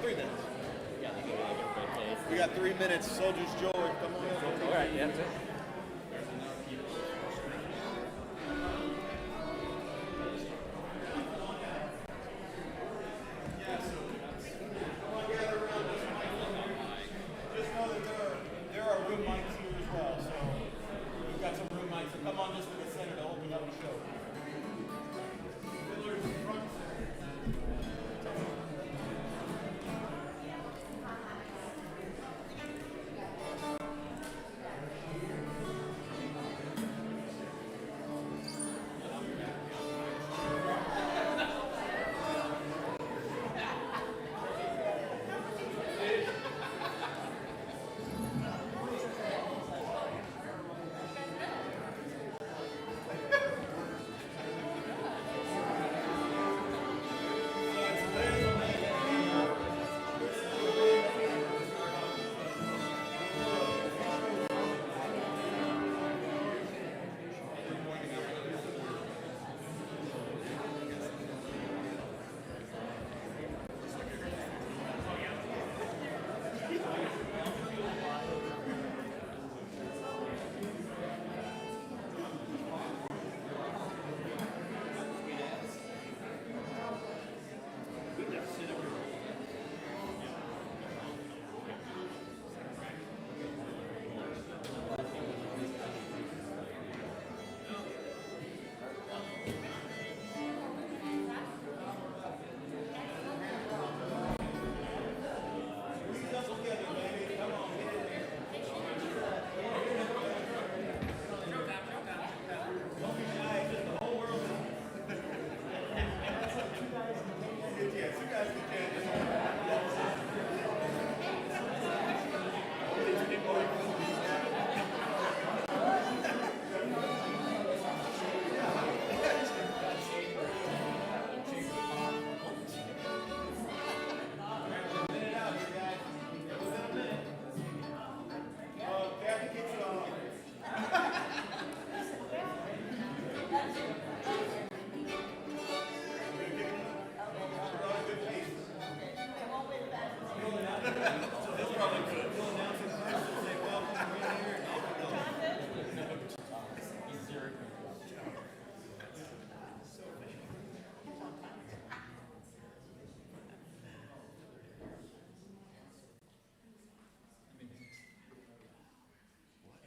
3 minutes. We got 3 minutes. Soldier's Joy. Come on. All right, yeah, that's it. Just know that there are room mics here as well. So we've got some room mics. So come on just to the center to open up the show. Fiddler's in front and center.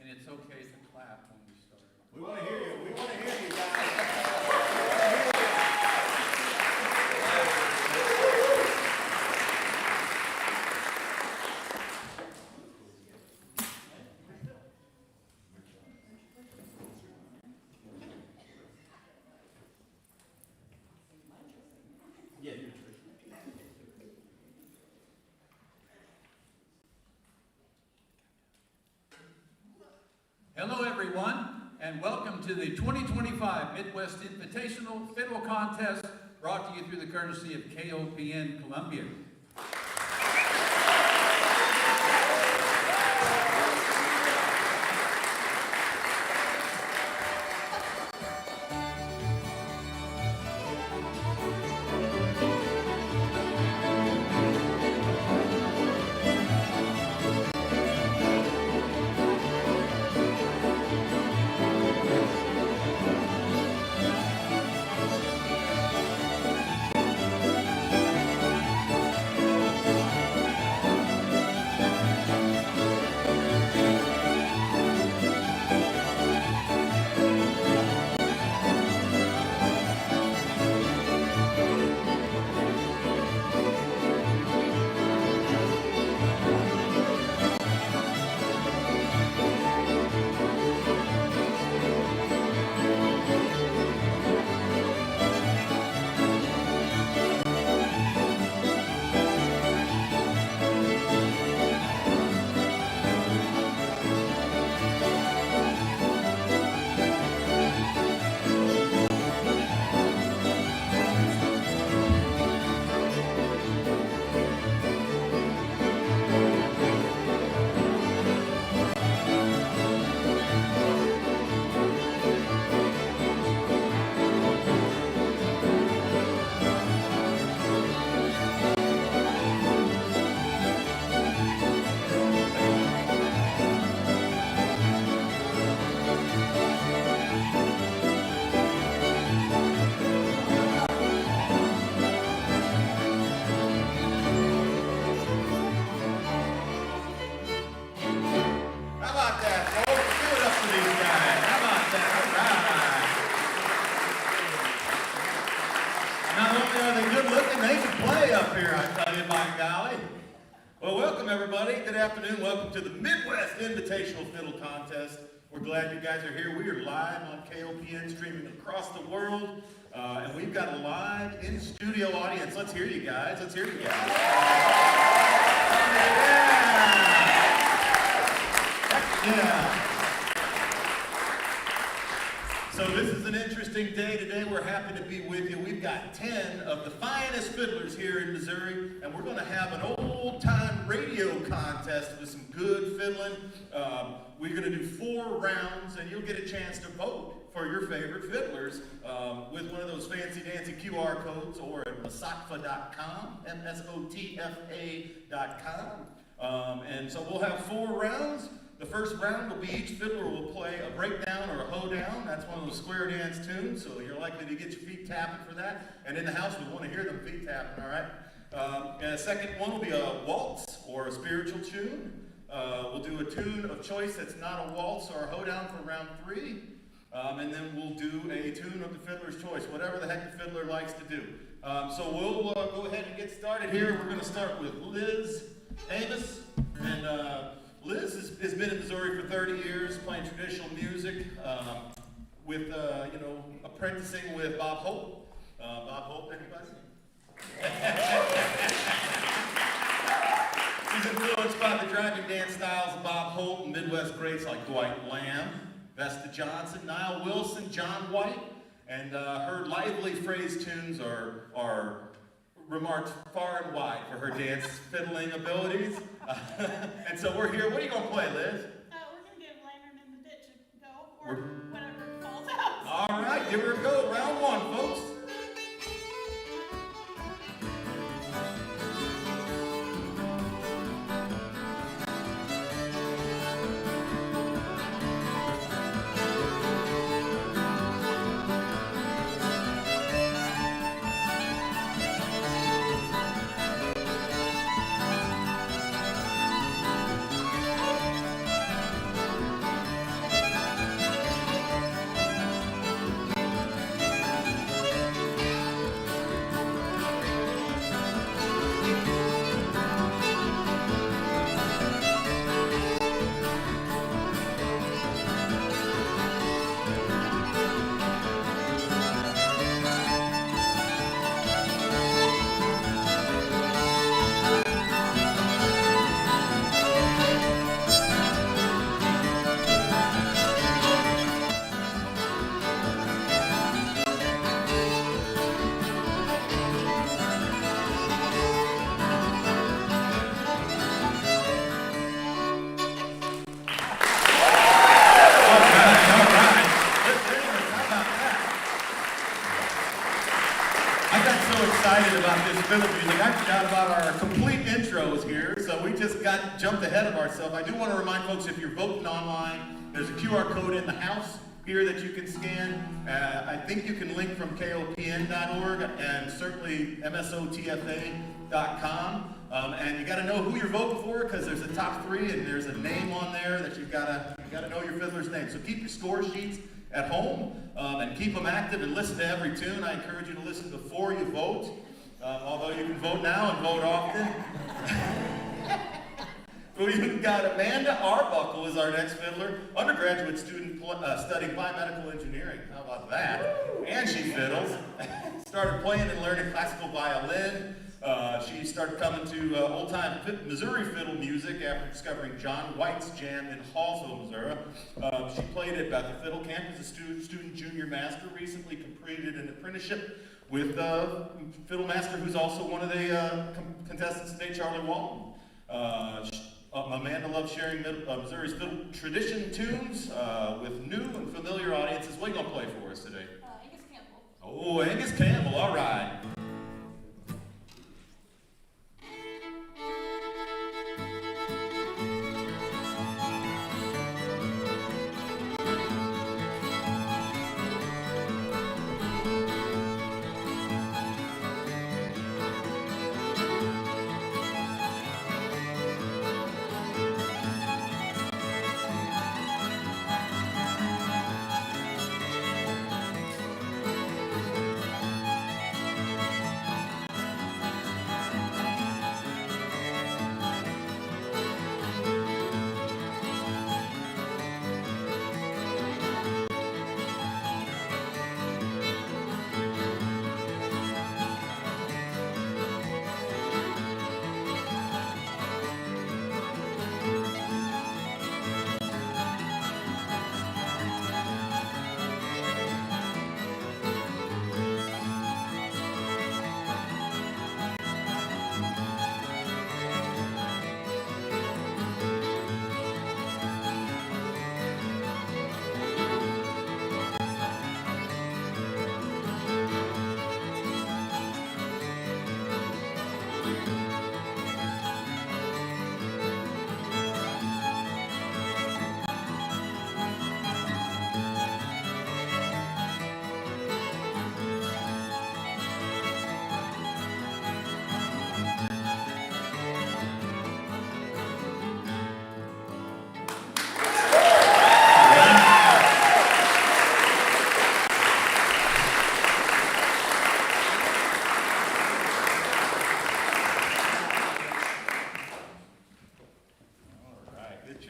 It's okay to clap when we start. We want to hear you. We want to hear you guys. Yeah, you're Hello, everyone, and welcome to the 2025 Midwest Invitational Fiddle Contest, brought to you through the courtesy of KOPN Columbia. golly. Well, welcome everybody. Good afternoon. Welcome to the Midwest Invitational Fiddle Contest. We're glad you guys are here. We are live on KOPN, streaming across the world. And we've got a live in-studio audience. Let's hear you guys. Let's hear you guys. Yeah. So this is an interesting day today. We're happy to be with you. We've got 10 of the finest fiddlers here in Missouri, and we're going to have an old-time radio contest with some good fiddling. We're going to do 4 rounds, and you'll get a chance to vote for your favorite fiddlers with one of those fancy-dancy QR codes or at masotfa.com, MSOTFA.com. And so we'll have 4 rounds. The first round will be each fiddler will play a breakdown or a hoedown. That's one of those square dance tunes, so you're likely to get your feet tapping for that. And in the house, we want to hear them feet tapping, all right? And the second one will be a waltz or a spiritual tune. We'll do a tune of choice that's not a waltz or a hoedown for round 3. And then we'll do a tune of the fiddler's choice, whatever the heck the fiddler likes to do. So we'll go ahead and get started here. We're going to start with Liz Amos. And Liz has been in Missouri for 30 years, playing traditional music with, apprenticing with Bob Hope. Bob Hope, anybody? She's influenced by the driving dance styles of Bob Hope and Midwest greats like Dwight Lamb, Vesta Johnson, Niall Wilson, John White, and her lively phrase tunes are remarked far and wide for her dance fiddling abilities. And so we're here. What are you going to play, Liz? We're going to give Lantern in the Ditch a go, or whatever falls out. All right, give her a go. Round 1, folks. Jumped ahead of ourselves. I do want to remind folks, if you're voting online, there's a QR code in the house here that you can scan. I think you can link from kopn.org and certainly msotfa.com. And you got to know who you're voting for because there's a top 3 and there's a name on there that you got to know your fiddler's name. So keep your score sheets at home and keep them active and listen to every tune. I encourage you to listen before you vote, although you can vote now and vote often. We've got Amanda Arbuckle is our next fiddler, undergraduate student studying biomedical engineering. How about that? And she fiddles. Started playing and learning classical violin. She started coming to old-time Missouri fiddle music after discovering John White's jam in Hallsville, Missouri. She played at the Fiddle Camp as a student junior master, recently completed an apprenticeship with fiddle master who's also one of the contestants today, Charlie Walton. Amanda loves sharing Missouri's fiddle tradition tunes with new and familiar audiences. What are you going to play for us today? Angus Campbell. Oh, Angus Campbell, all right.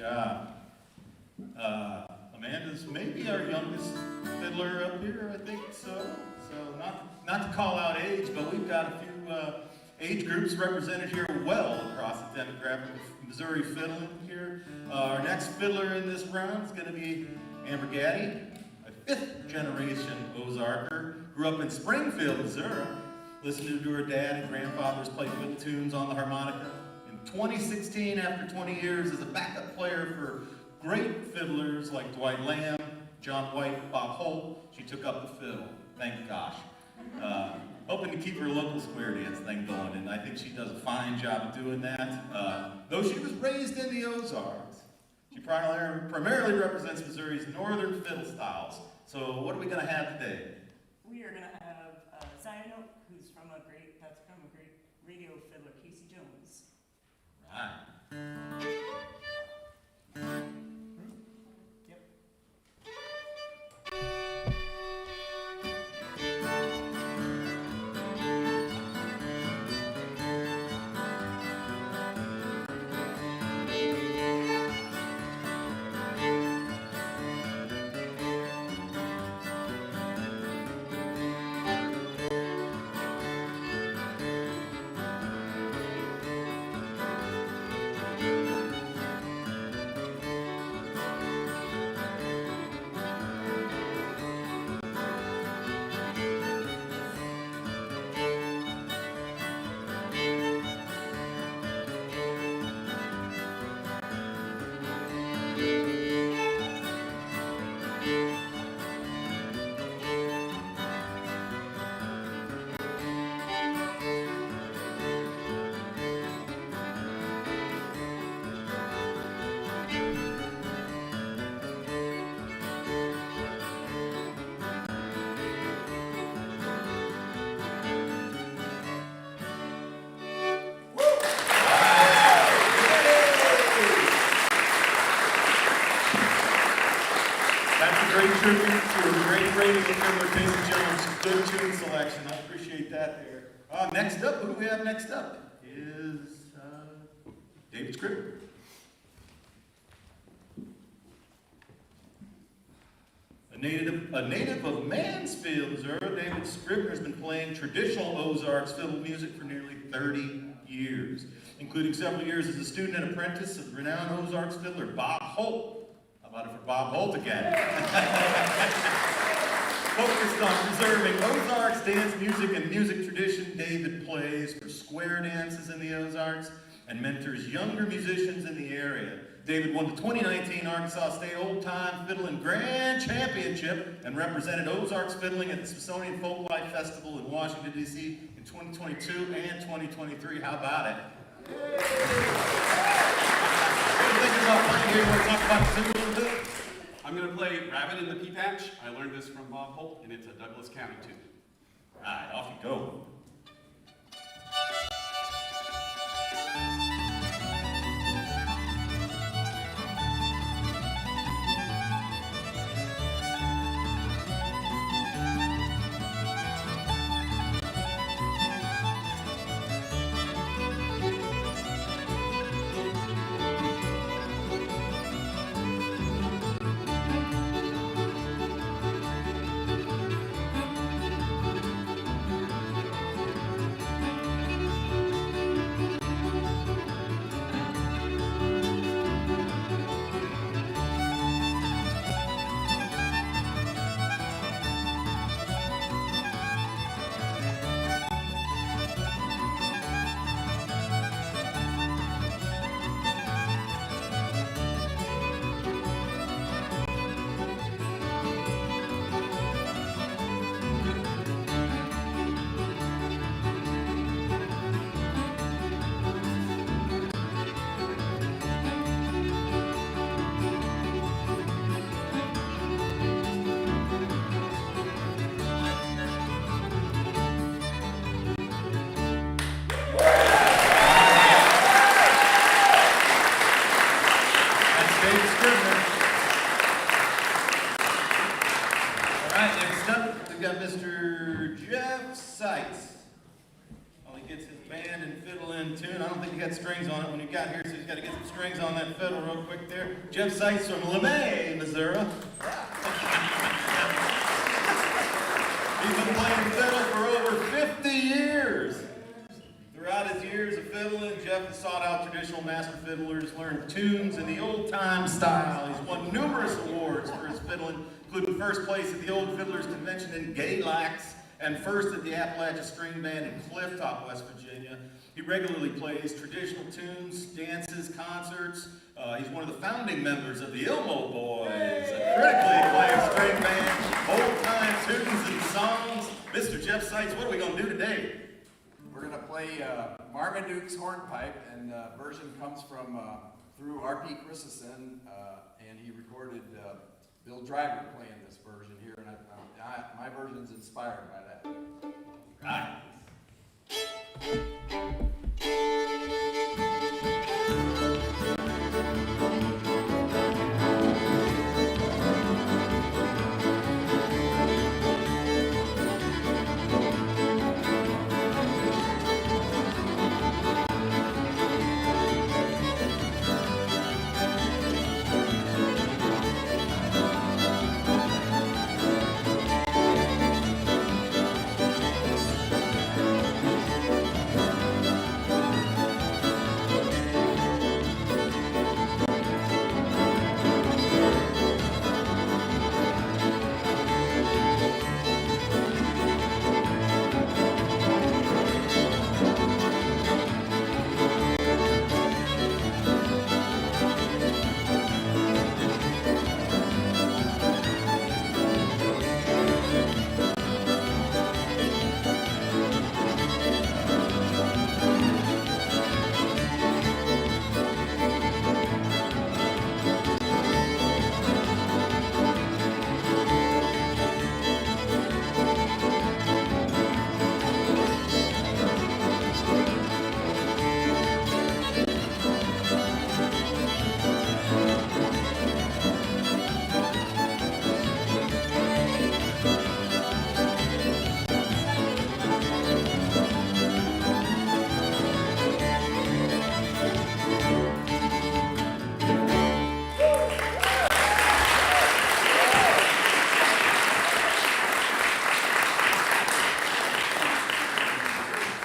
job. Amanda's maybe our youngest fiddler up here, I think so. So not to call out age, but we've got a few age groups represented here well across the demographic of Missouri fiddling here. Our next fiddler in this round is going to be Amber Gaddy, a 5th generation Ozarker, grew up in Springfield, Missouri, listening to her dad and grandfathers play fiddle tunes on the harmonica. In 2016, after 20 years as a backup player for great fiddlers like Dwight Lamb, John White, Bob Holt, she took up the fiddle. Thank gosh. Hoping to keep her local square dance thing going, and I think she does a fine job of doing that. Though she was raised in the Ozarks, she primarily represents Missouri's northern fiddle styles. So what are we going to have today? We are going to have Zion Oak, who's from a great radio fiddler, Casey Jones. Right. Yep. Great tribute to a great radio fiddler, Casey Jones. Good tune selection. I appreciate that there. Next up, who do we have next up? Is David Scribner. A native of Mansfield, Missouri, David Scribner has been playing traditional Ozarks fiddle music for nearly 30 years, including several years as a student and apprentice of renowned Ozarks fiddler Bob Holt. How about it for Bob Holt again? Focused on preserving Ozarks dance music and music tradition, David plays for square dances in the Ozarks and mentors younger musicians in the area. David won the 2019 Arkansas State Old Time Fiddling Grand Championship and represented Ozarks fiddling at the Smithsonian Folklife Festival in Washington, D.C. in 2022 and 2023. How about it? I'm going to play Rabbit in the Pea Patch. I learned this from Bob Holt, and it's a Douglas County tune. All right, off you go. Strings on it when you got here, so He's got to get some strings on that fiddle real quick there. Jeff Seitz from LeMay, Missouri. He's been playing fiddle for over 50 years. Throughout his years of fiddling, Jeff has sought out traditional master fiddlers, learned tunes in the old-time style. He's won numerous awards for his fiddling, including first place at the Old Fiddlers Convention in Galax and first at the Appalachia String Band in Clifftop, West Virginia. He regularly plays traditional tunes, dances, concerts. He's one of the founding members of the Ilmo Boys, a critically acclaimed string band, old-time tunes and songs. Mr. Jeff Seitz, what are we going to do today? We're going to play Marmaduke's Hornpipe, and the version comes from through R.P. Christensen, and he recorded Bill Driver playing this version here, and my version's inspired by that. Right.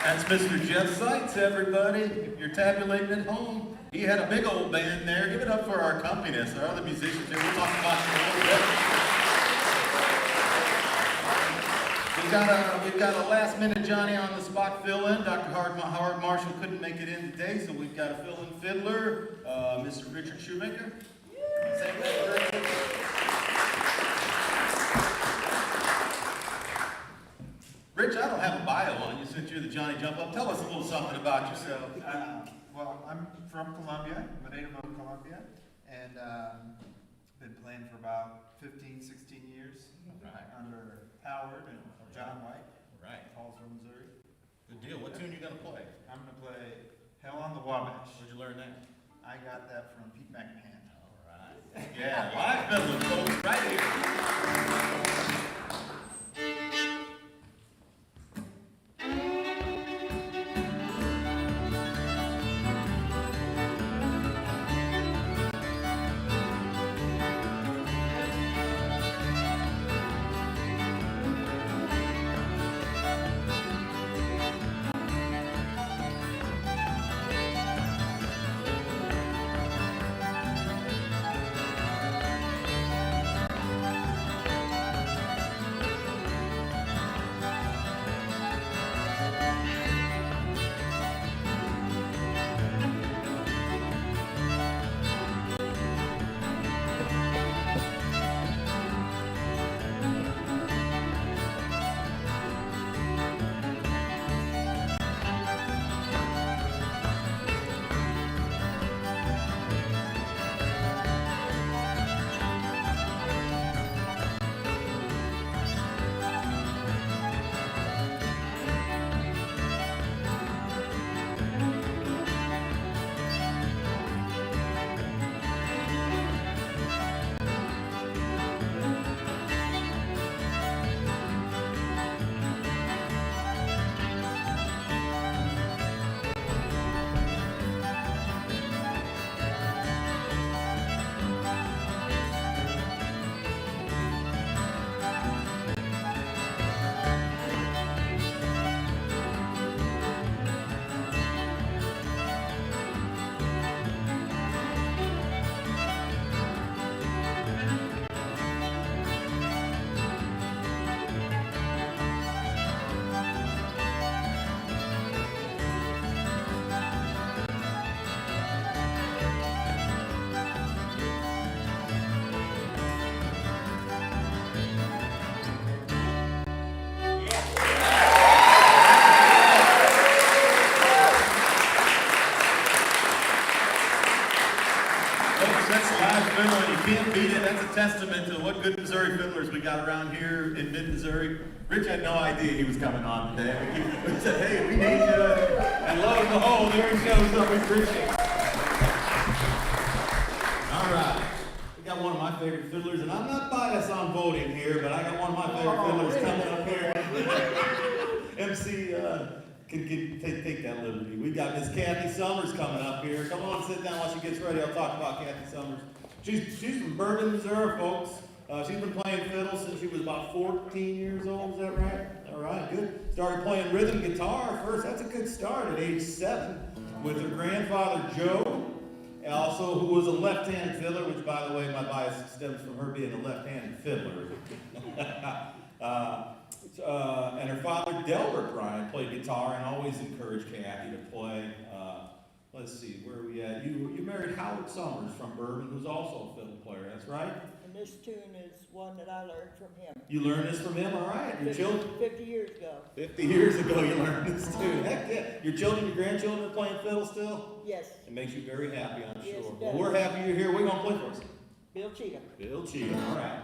That's Mr. Jeff Seitz, everybody. If you're tabulating at home, he had a big old band there. Give it up for our accompanist, our other musicians here. We'll talk about them a little bit. We've got a last-minute Johnny on the spot fill-in. Dr. Howard Marshall couldn't make it in today, so we've got a fill-in fiddler, Mr. Richard Shoemaker. Say that, Richard. Rich, I don't have a bio on you since you're the Johnny Jump Up. Tell us a little something about yourself. Well, I'm from Columbia. I'm a native of Columbia, and been playing for about 15, 16 years under Howard and John White. Right. Hallsville, Missouri. Good deal. What tune are you going to play? I'm going to play Hell on the Wabash. Where'd you learn that? I got that from Pete McMahon. All right. Yeah, live fiddling, folks, right here. that's live fiddling. You can't beat it. That's a testament to what good Missouri fiddlers we got around here in mid-Missouri. Rich had no idea he was coming on today. We said, hey, we need you. And lo and behold, there he shows up with Richie. All right. We got one of my favorite fiddlers, and I'm not biased on voting here, but I got one of my favorite fiddlers coming up here. MC, take that liberty. We got Miss Kathy Summers coming up here. Come on, sit down while she gets ready. I'll talk about Kathy Summers. She's from Bourbon, Missouri, folks. She's been playing fiddle since she was about 14 years old. Is that right? All right, good. Started playing rhythm guitar first. That's a good start at age 7 with her grandfather Joe, also who was a left-handed fiddler. Which, by the way, my bias stems from her being a left-handed fiddler. And her father, Delbert Bryan, played guitar and always encouraged Kathy to play. Let's see, where are we at? You married Howard Summers from Bourbon, who's also a fiddle player, that's right? And this tune is one that I learned from him. You learned this from him, all right? Your children? 50 years ago. 50 years ago you learned this tune. Heck yeah. Your children, your grandchildren are playing fiddle still? Yes. It makes you very happy, I'm Yes, sure. it Well, does. we're happy you're here. We're going to play for us. Bill Cheatham. Bill Cheatham, all right.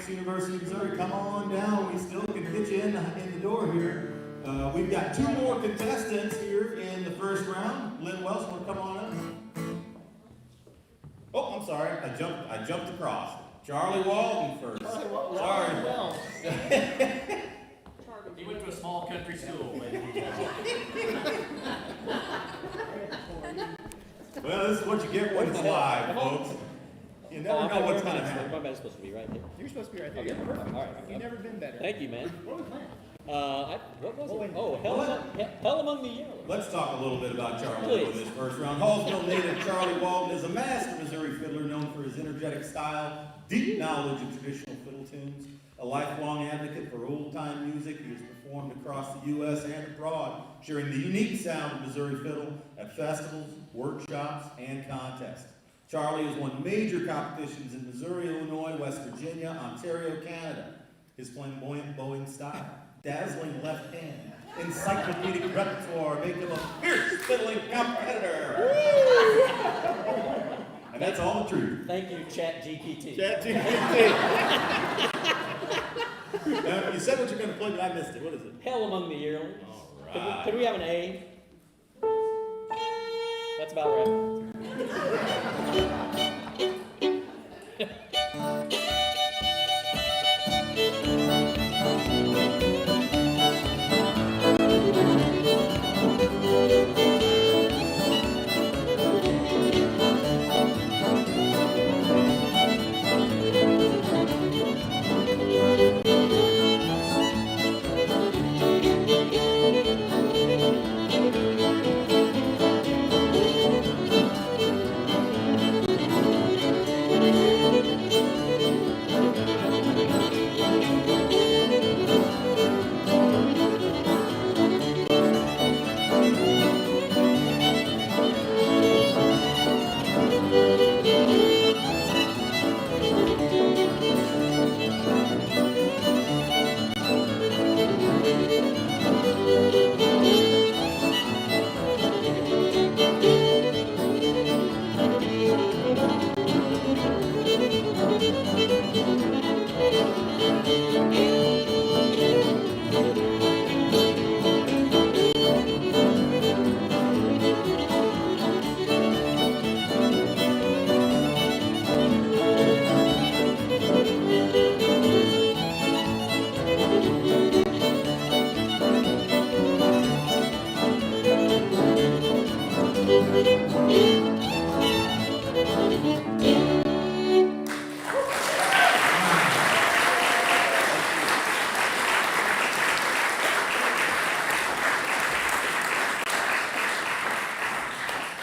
University of Missouri. Come on down. We still can get you in the door here. We've got 2 more contestants here in the first round. Lynn Wells, want to come on up? Oh, I'm sorry. I jumped across. Charlie Walden first. Sorry. He went to a small country school. Well, this is what you get when it's live, folks. You never know what's going to happen. My bed's supposed to be right there. You're supposed to be right there. Okay, Yeah, perfect. all right. You've never been better. Thank you, man. What was that? What was it? Oh, What? hell among the yellow. Let's talk a little bit about Charlie in this first round. Hallsville native Charlie Walden is a master Missouri fiddler known for his energetic style, deep knowledge of traditional fiddle tunes, a lifelong advocate for old-time music. He has performed across the U.S. and abroad, sharing the unique sound of Missouri fiddle at festivals, workshops, and contests. Charlie has won major competitions in Missouri, Illinois, West Virginia, Ontario, Canada. His flamboyant bowing style, dazzling left hand, encyclopedic repertoire make him a fierce fiddling competitor. And that's all the truth. Thank you, Chat GPT. Chat GPT. You said what you're going to play, but I missed it. What is it? Hell among the yearlings. All right. Could we have an A? That's about right.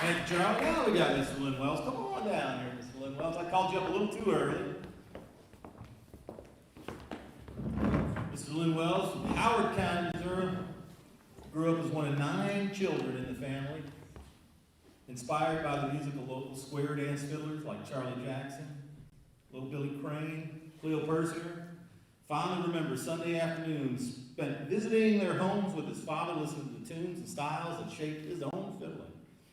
Thank you, Charlie. Now we got Mr. Lynn Wells. Come on down here, Mr. Lynn Wells. I called you up a little too early. Mr. Lynn Wells from Howard County, Missouri. Grew up as one of 9 children in the family. Inspired by the music of local square dance fiddlers like Charlie Jackson, Little Billy Crane, Cleo Persinger. Fondly remembers Sunday afternoons spent visiting their homes with his father, listening to the tunes and styles that shaped his own fiddling.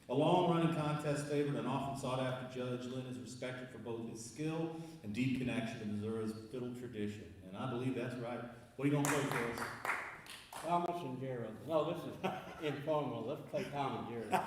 A long-running contest favorite and often sought-after judge, Lynn is respected for both his skill and deep connection to Missouri's fiddle tradition. And I believe that's right. What are you going to play for us? Thomas and Gerald. No, this is informal. Let's play Tom and Gerald.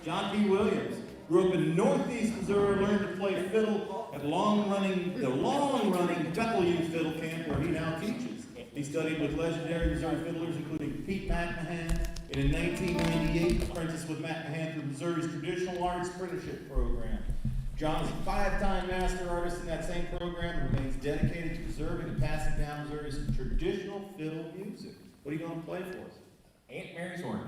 John P. Williams grew up in Northeast Missouri, learned to play fiddle at the long-running Temple Youth Fiddle Camp where he now teaches. He studied with legendary Missouri fiddlers, including Pete McMahon, and in 1998 apprenticed with McMahon through Missouri's Traditional Arts Apprenticeship Program. John is a 5-time master artist in that same program and remains dedicated to preserving and passing down Missouri's traditional fiddle music. What are you going to play for us? Aunt Mary's Horn.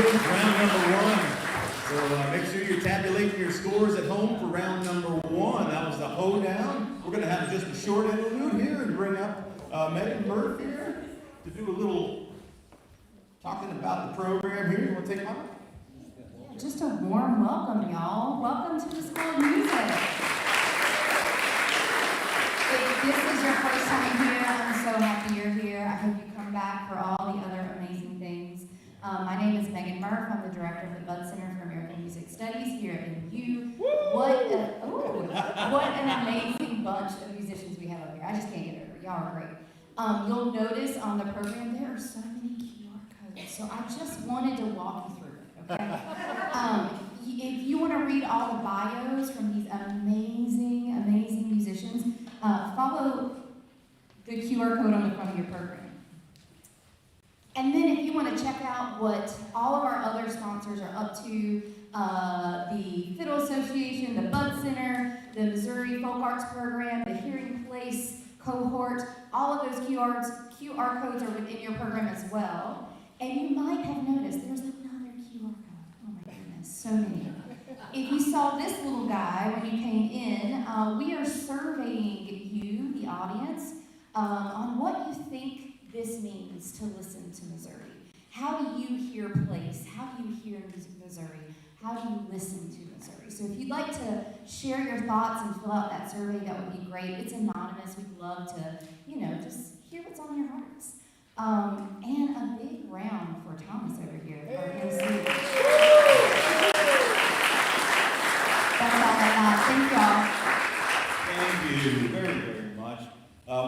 concludes round number one. So make sure you're tabulating your scores at home for round number one. That was the Hoedown. We're going to have just a short interlude here and bring up Megan Murphy here to do a little talking about the program here. You want to take mine? Yeah, just a warm welcome, y'all. Welcome to the School of Music. If this is your first time here, I'm so happy you're here. I hope you come back for all the other amazing things. My name is Megan Murph. I'm the director of the Bud Center for American Music Studies here at NU. What an amazing bunch of musicians we have up here. I just can't get over it. Y'all are great. You'll notice on the program there are so many QR codes, so I just wanted to walk you through it, okay? If you want to read all the bios from these amazing, amazing musicians, follow the QR code on the front of your program. And then if you want to check out what all of our other sponsors are up to, the Fiddle Association, the Bud Center, the Missouri Folk Arts Program, the Hearing Place cohort, all of those QR codes are within your program as well. And you might have noticed there's another QR code. Oh my goodness, so many. If you saw this little guy when you came in, we are surveying you, the audience, on what you think this means to listen to Missouri. How do you hear place? How do you hear Missouri? How do you listen to Missouri? So if you'd like to share your thoughts and fill out that survey, that would be great. It's anonymous. We'd love to, just hear what's on your hearts. And a big round for Thomas over here. That's all I got. Thank y'all. Thank you very, very much.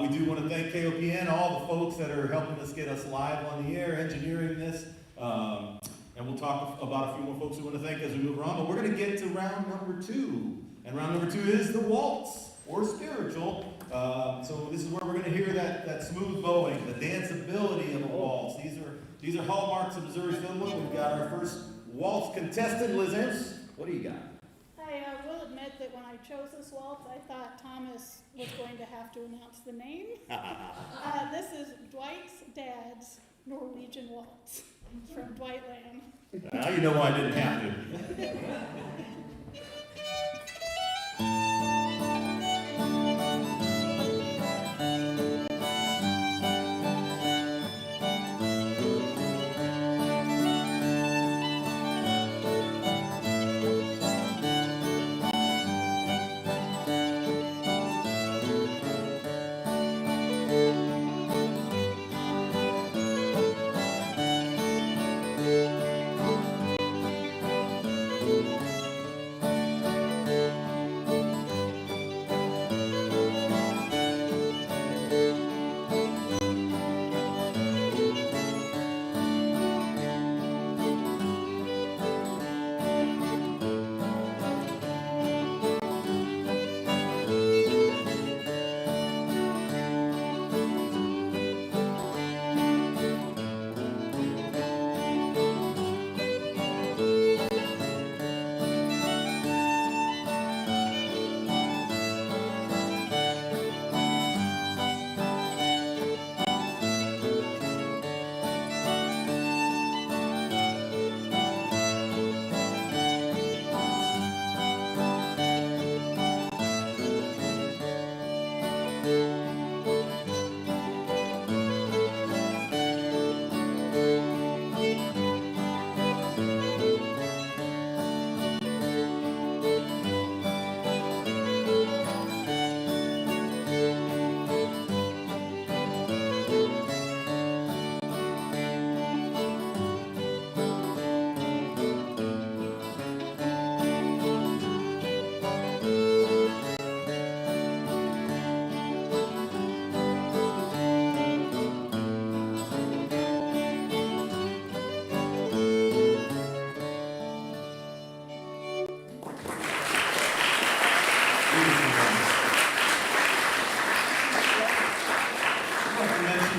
We do want to thank KOPN, all the folks that are helping us get us live on the air, engineering this. And we'll talk about a few more folks we want to thank as we move on. But we're going to get to round number two. And round number two is the waltz, or spiritual. So this is where we're going to hear that smooth bowing, the danceability of a waltz. These are hallmarks of Missouri Fiddle. We've got our first waltz contestant, Liz Imps. What do you got? I will admit that when I chose this waltz, I thought Thomas was going to have to announce the name. This is Dwight's dad's Norwegian waltz from Dwight Lamb. Now you know why I didn't have to.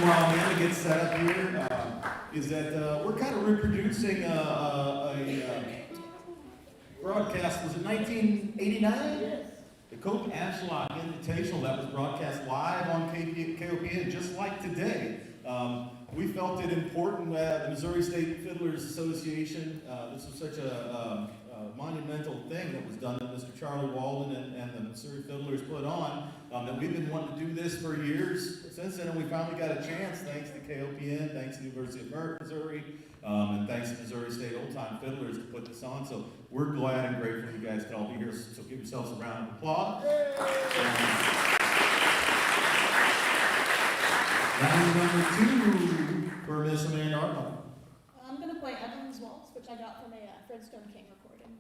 While Amanda gets set up here, is that we're kind of reproducing a broadcast. Was it 1989? Yes. The Cope Ashlock Invitational that was broadcast live on KOPN, just like today. we felt it important that the Missouri State Fiddlers Association, this was such a monumental thing that was done that Mr. Charlie Walden and the Missouri Fiddlers put on, that we've been wanting to do this for years since then, and we finally got a chance thanks to KOPN, thanks to the University of Missouri, and thanks to Missouri State Old Time Fiddlers to put this on. So we're glad and grateful you guys could all be here. So give yourselves a round of applause. Round number 2 for Miss Amanda Arnold. I'm gonna play Evelyn's Waltz, which I got from a Fred Stone King recording.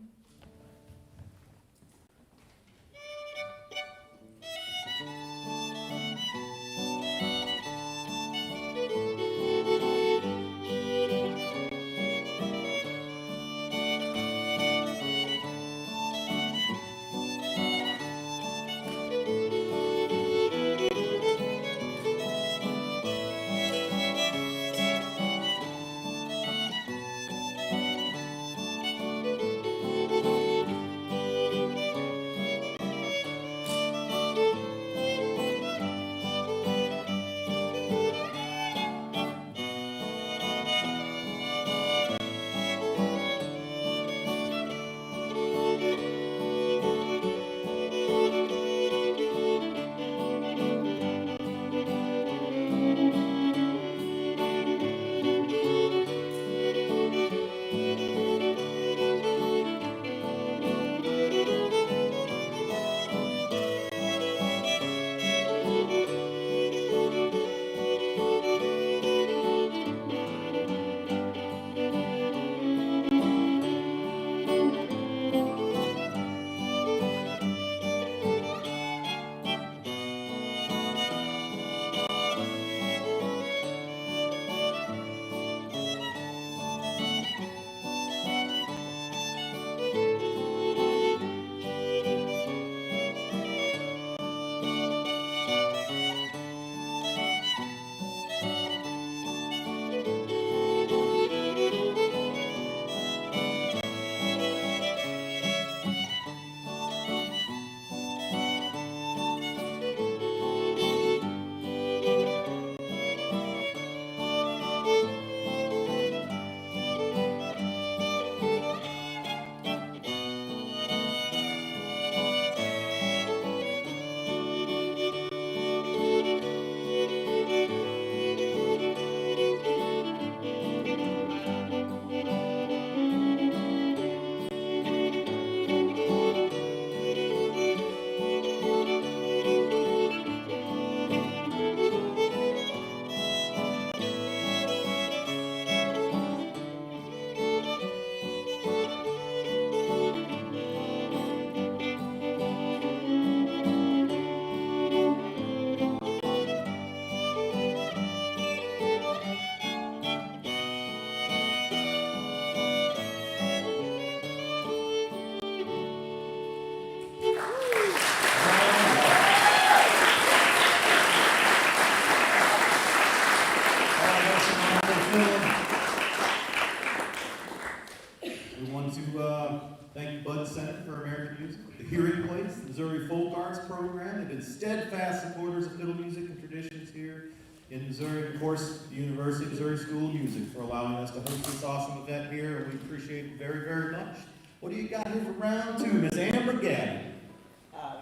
We want to thank Bud Center for American Music, the Hearing Place, the Missouri Folk Arts Program. They've been steadfast supporters of fiddle music and traditions here in Missouri, and of course, the University of Missouri School of Music for allowing us to host this awesome event here, and we appreciate it very, very much. What do you got here for round 2, Miss Amber Gaddy?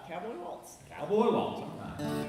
Cowboy Waltz. Cowboy Waltz, all right.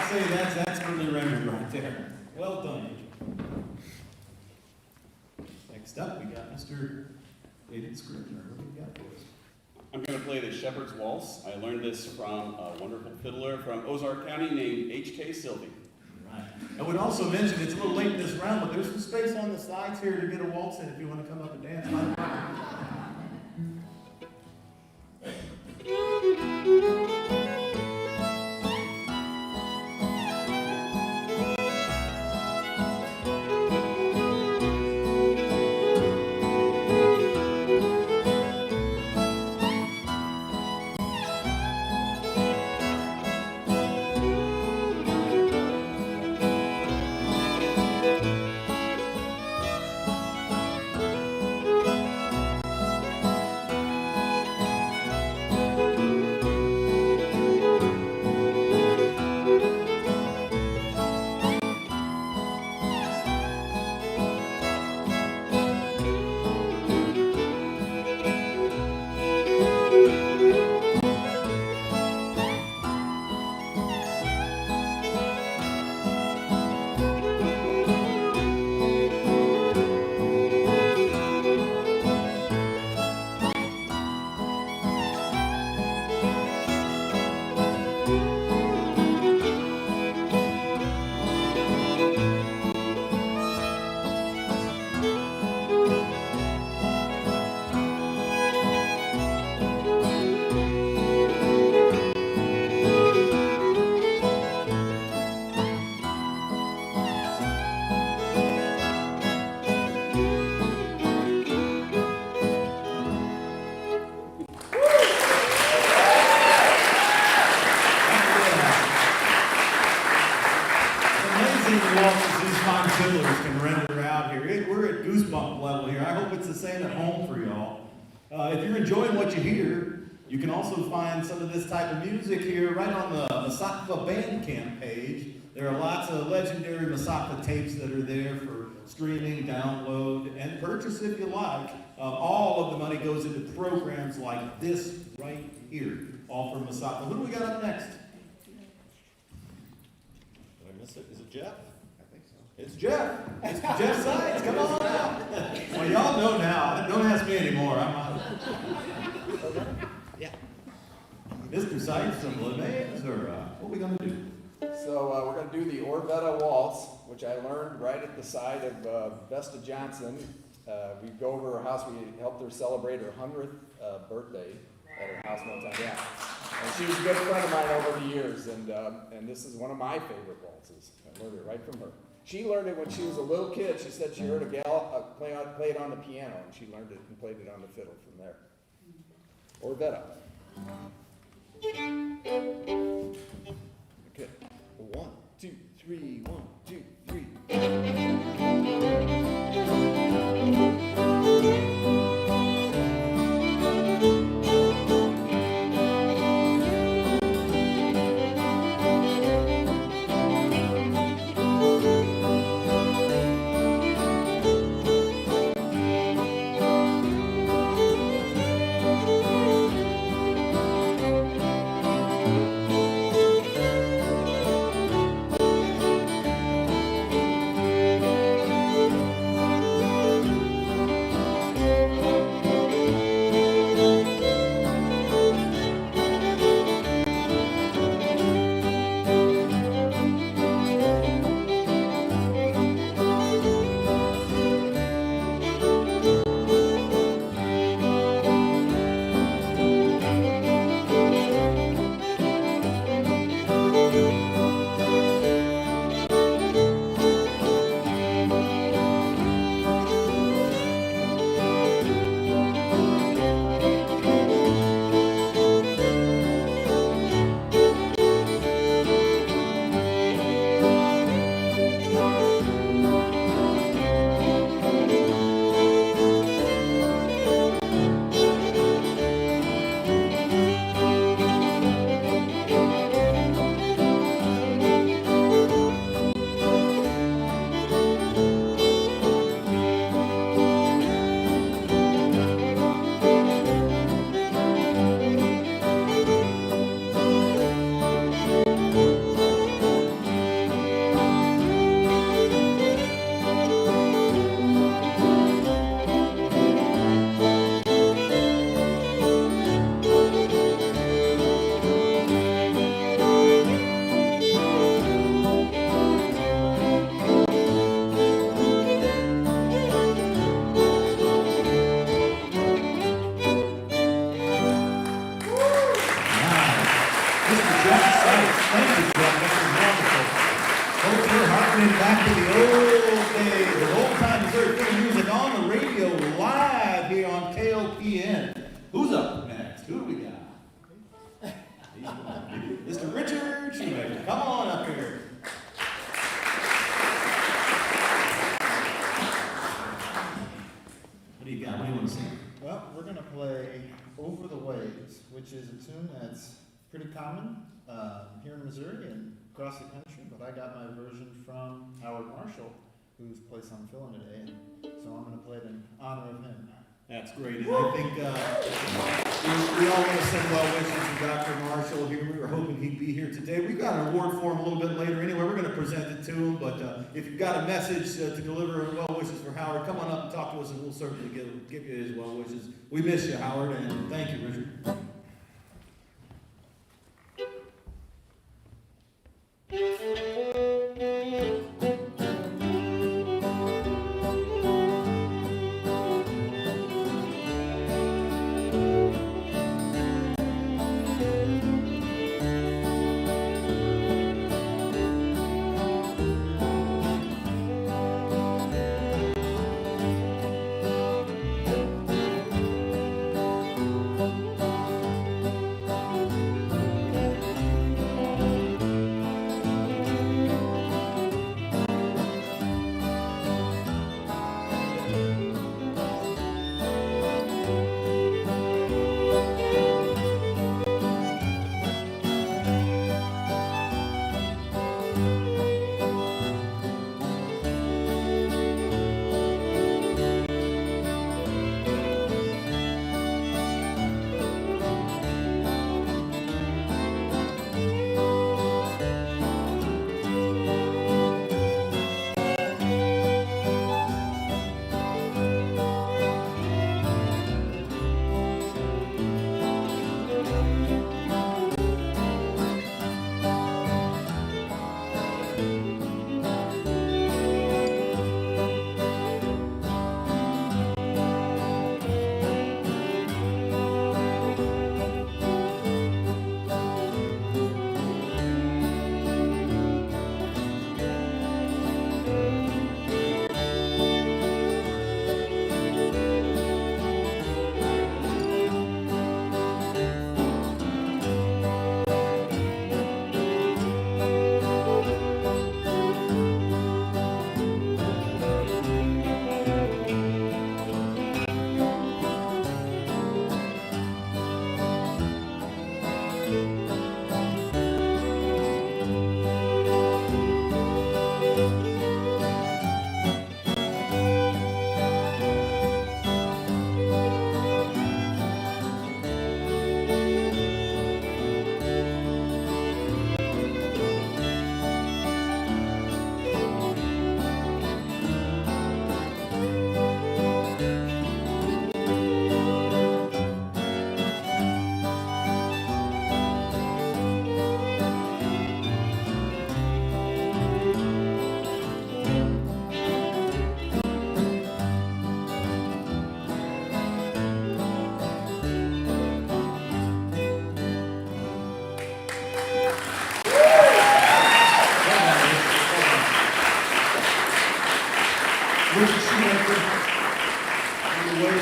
say that's expertly rendered right there. Well done. Next up, we got Mr. David Scribner. What do you got for us? I'm going to play the Shepherd's Waltz. I learned this from a wonderful fiddler from Ozark County named H.K. Sylvie. Right. I would also mention, it's a little late in this round, but there's some space on the sides here to get a waltz in if you want to come up and dance. Fiddlers can render out here. We're at goosebump level here. I hope it's the same at home for y'all. If you're enjoying what you hear, you can also find some of this type of music here right on the Masakfa Bandcamp page. There are lots of legendary Masakfa tapes that are there for streaming, download, and purchase if you like. All of the money goes into programs like this right here, all from Masakfa. Who do we got up next? Did I miss it? Is it Jeff? It's Jeff. It's Jeff Sides. Come on out. Well, y'all know now. Don't ask me anymore. I'm out. Yeah. Mr. Sides from LeMay's, or what are we going to do? So we're going to do the Orvetta Waltz, which I learned right at the side of Vesta Johnson. We go over her house. We helped her celebrate her 100th birthday at her house one time. Yeah. And she was a good friend of mine over the years, and this is one of my favorite waltzes. I learned it right from her. She learned it when she was a little kid. She said she heard a gal play it on the piano, and she learned it and played it on the fiddle from there. Orvetta. Okay. 1, 2, 3, 1, 2, 3. Ways, which is a tune that's pretty common here in Missouri and across the country, but I got my version from Howard Marshall, whose place I'm filling today, and so I'm going to play it in honor of him. That's great, and I think we all want to send well wishes to Dr. Marshall here. We were hoping he'd be here today. We've got an award for him a little bit later anyway. We're going to present it to him, but if you've got a message to deliver well wishes for Howard, come on up and talk to us, and we'll certainly give you his well wishes. We miss you, Howard, and thank you, Richard.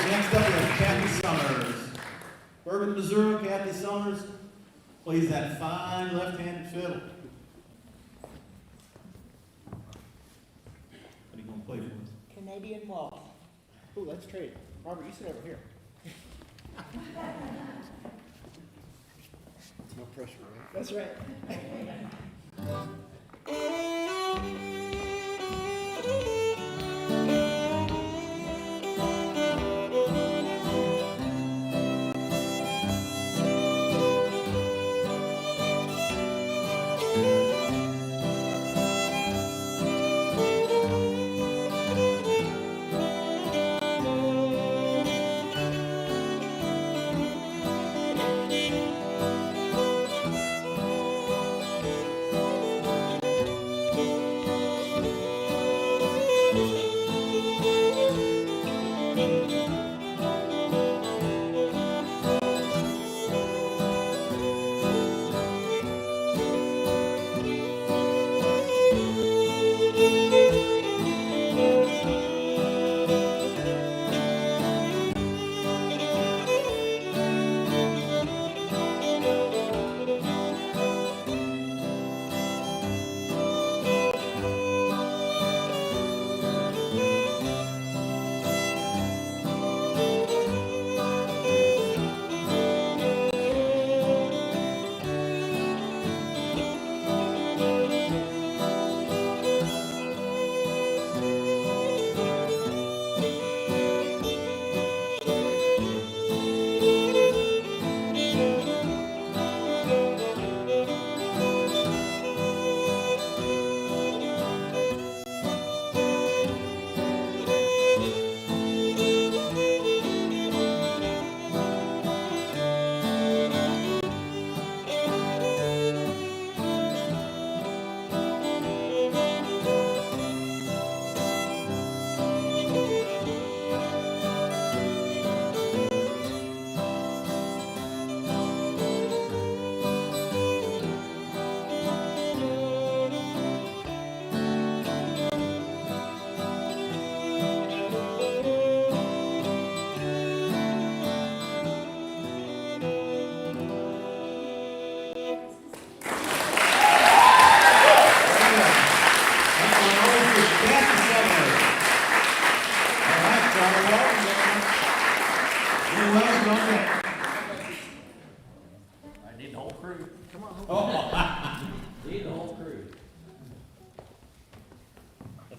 Next up, we have Kathy Summers. Bourbon, Missouri, Kathy Summers plays that fine left-handed fiddle. What are you going to play for us? Canadian Waltz. Ooh, let's trade. Robert, you sit over here. No pressure, right? That's right.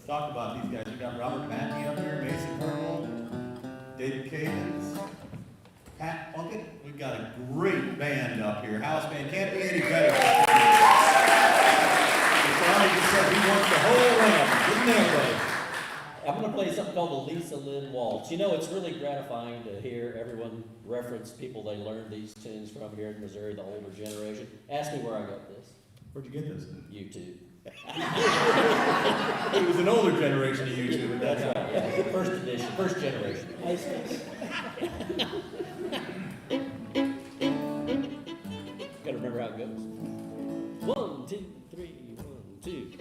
talk about these guys. You got Robert Matney up here, Mason Purple, David Cadence, Pat Plunkett. We've got a great band up here. House band can't be any better. Charlie just said he wants the whole round. Didn't everybody? I'm going to play something called the Lisa Lynn Waltz. You know, it's really gratifying to hear everyone reference people they learned these tunes from here in Missouri, the older generation. Ask me where I got this. Where'd you get this? YouTube. It was an older generation of YouTube at that That's time. right, yeah. The first edition, first generation. Gotta remember how it goes. 1, 2, 3, 1, 2.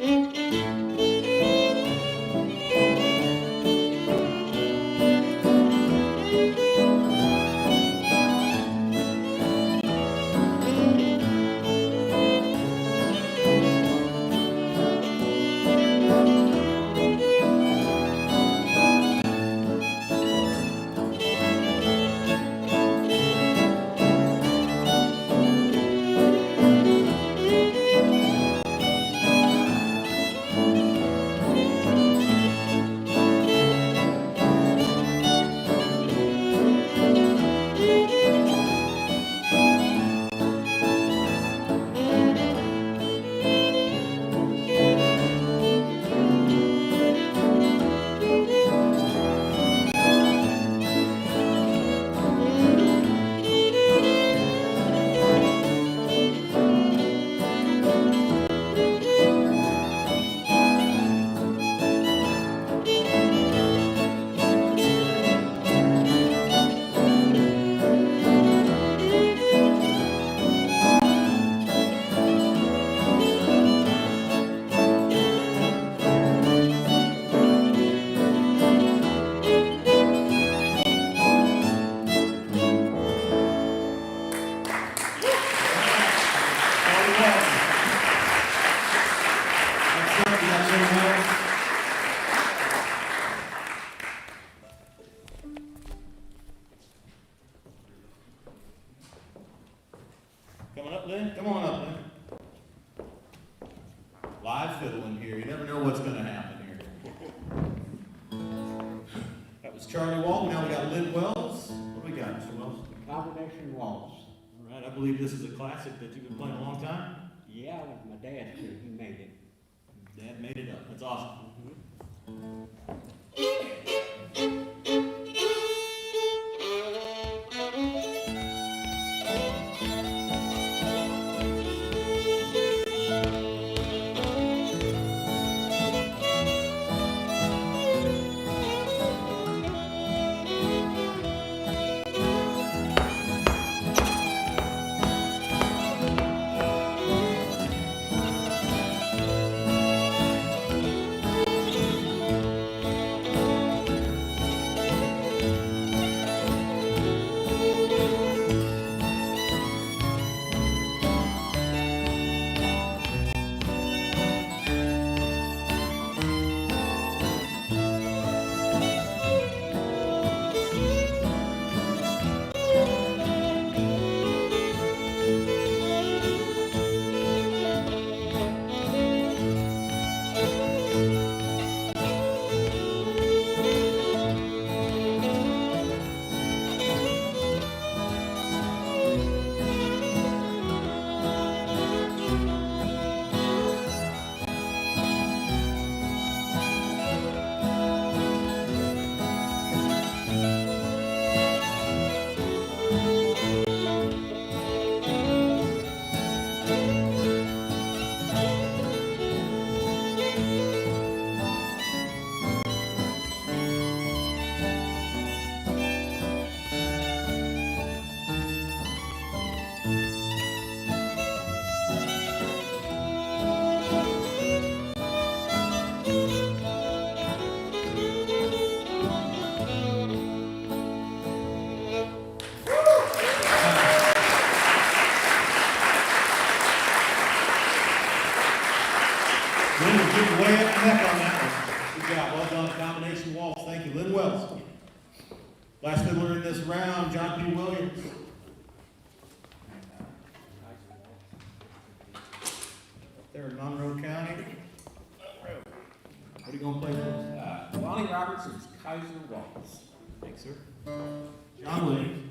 Coming up, Lynn? Come on up, Lynn. Live fiddle in here. You never know what's going to happen here. That was Charlie Walton. Now we got Lynn Wells. What do we got, Mr. Wells? Combination waltz. All right, I believe this is a classic that you've been playing a long time. Yeah, with my dad too, he made it. Dad made it up. That's awesome. Lynn was getting way up the neck on that one. Good job. Well done. Combination waltz. Thank you. Lynn Wells. Last fiddler in this round, John P. Williams. There in Monroe County. What What are you gonna play for us? Lonnie Robertson's Kaiser Waltz. Thanks, sir. John Lane.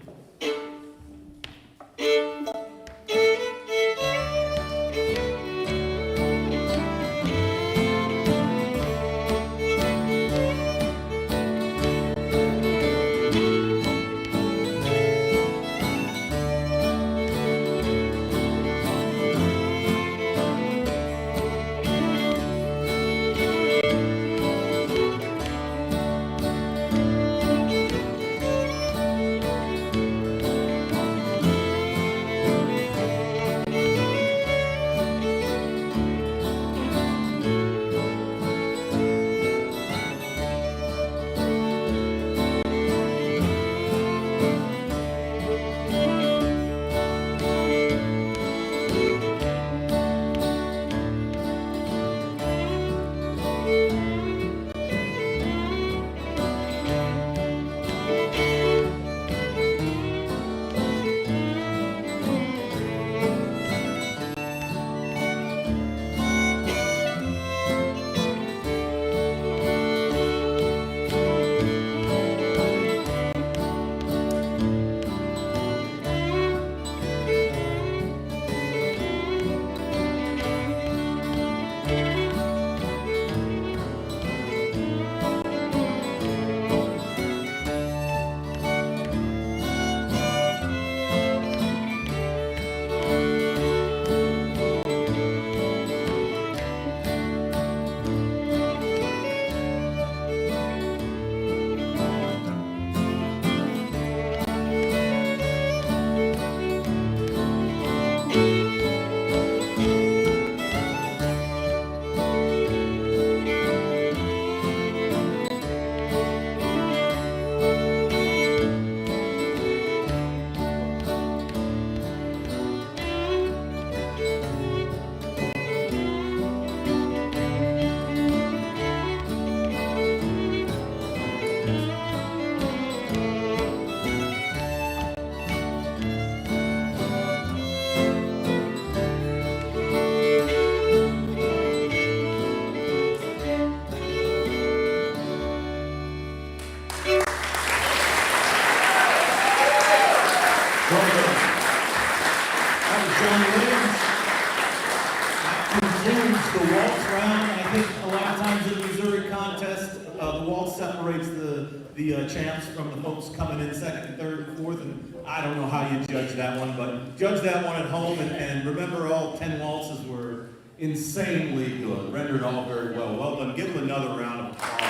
The champs from the folks coming in second and third and fourth, and I don't know how you judge that one, but judge that one at home, and remember all 10 waltzes were insanely good, rendered all very well. Well done. Give them another round of applause.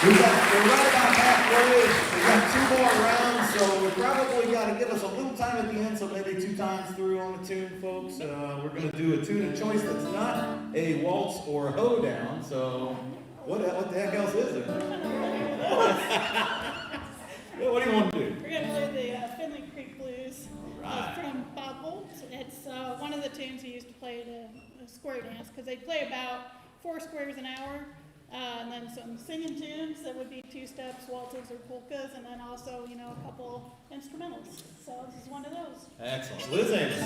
We're right about halfway. We've got 2 more rounds, so we probably got to give us a little time at the end, so maybe 2 times through on the tune, folks. We're going to do a tune of choice that's not a waltz or a hoedown, so what the heck else is it? What do you want to do? We're going to play the Finley Creek Blues from Bob Waltz. It's one of the tunes he used to play at a square dance, because they play about 4 squares an hour, and then some singing tunes that would be 2-steps, waltzes, or polkas, and then also, you know, a couple instrumentals. So this is one of those. Excellent. Liz Amos.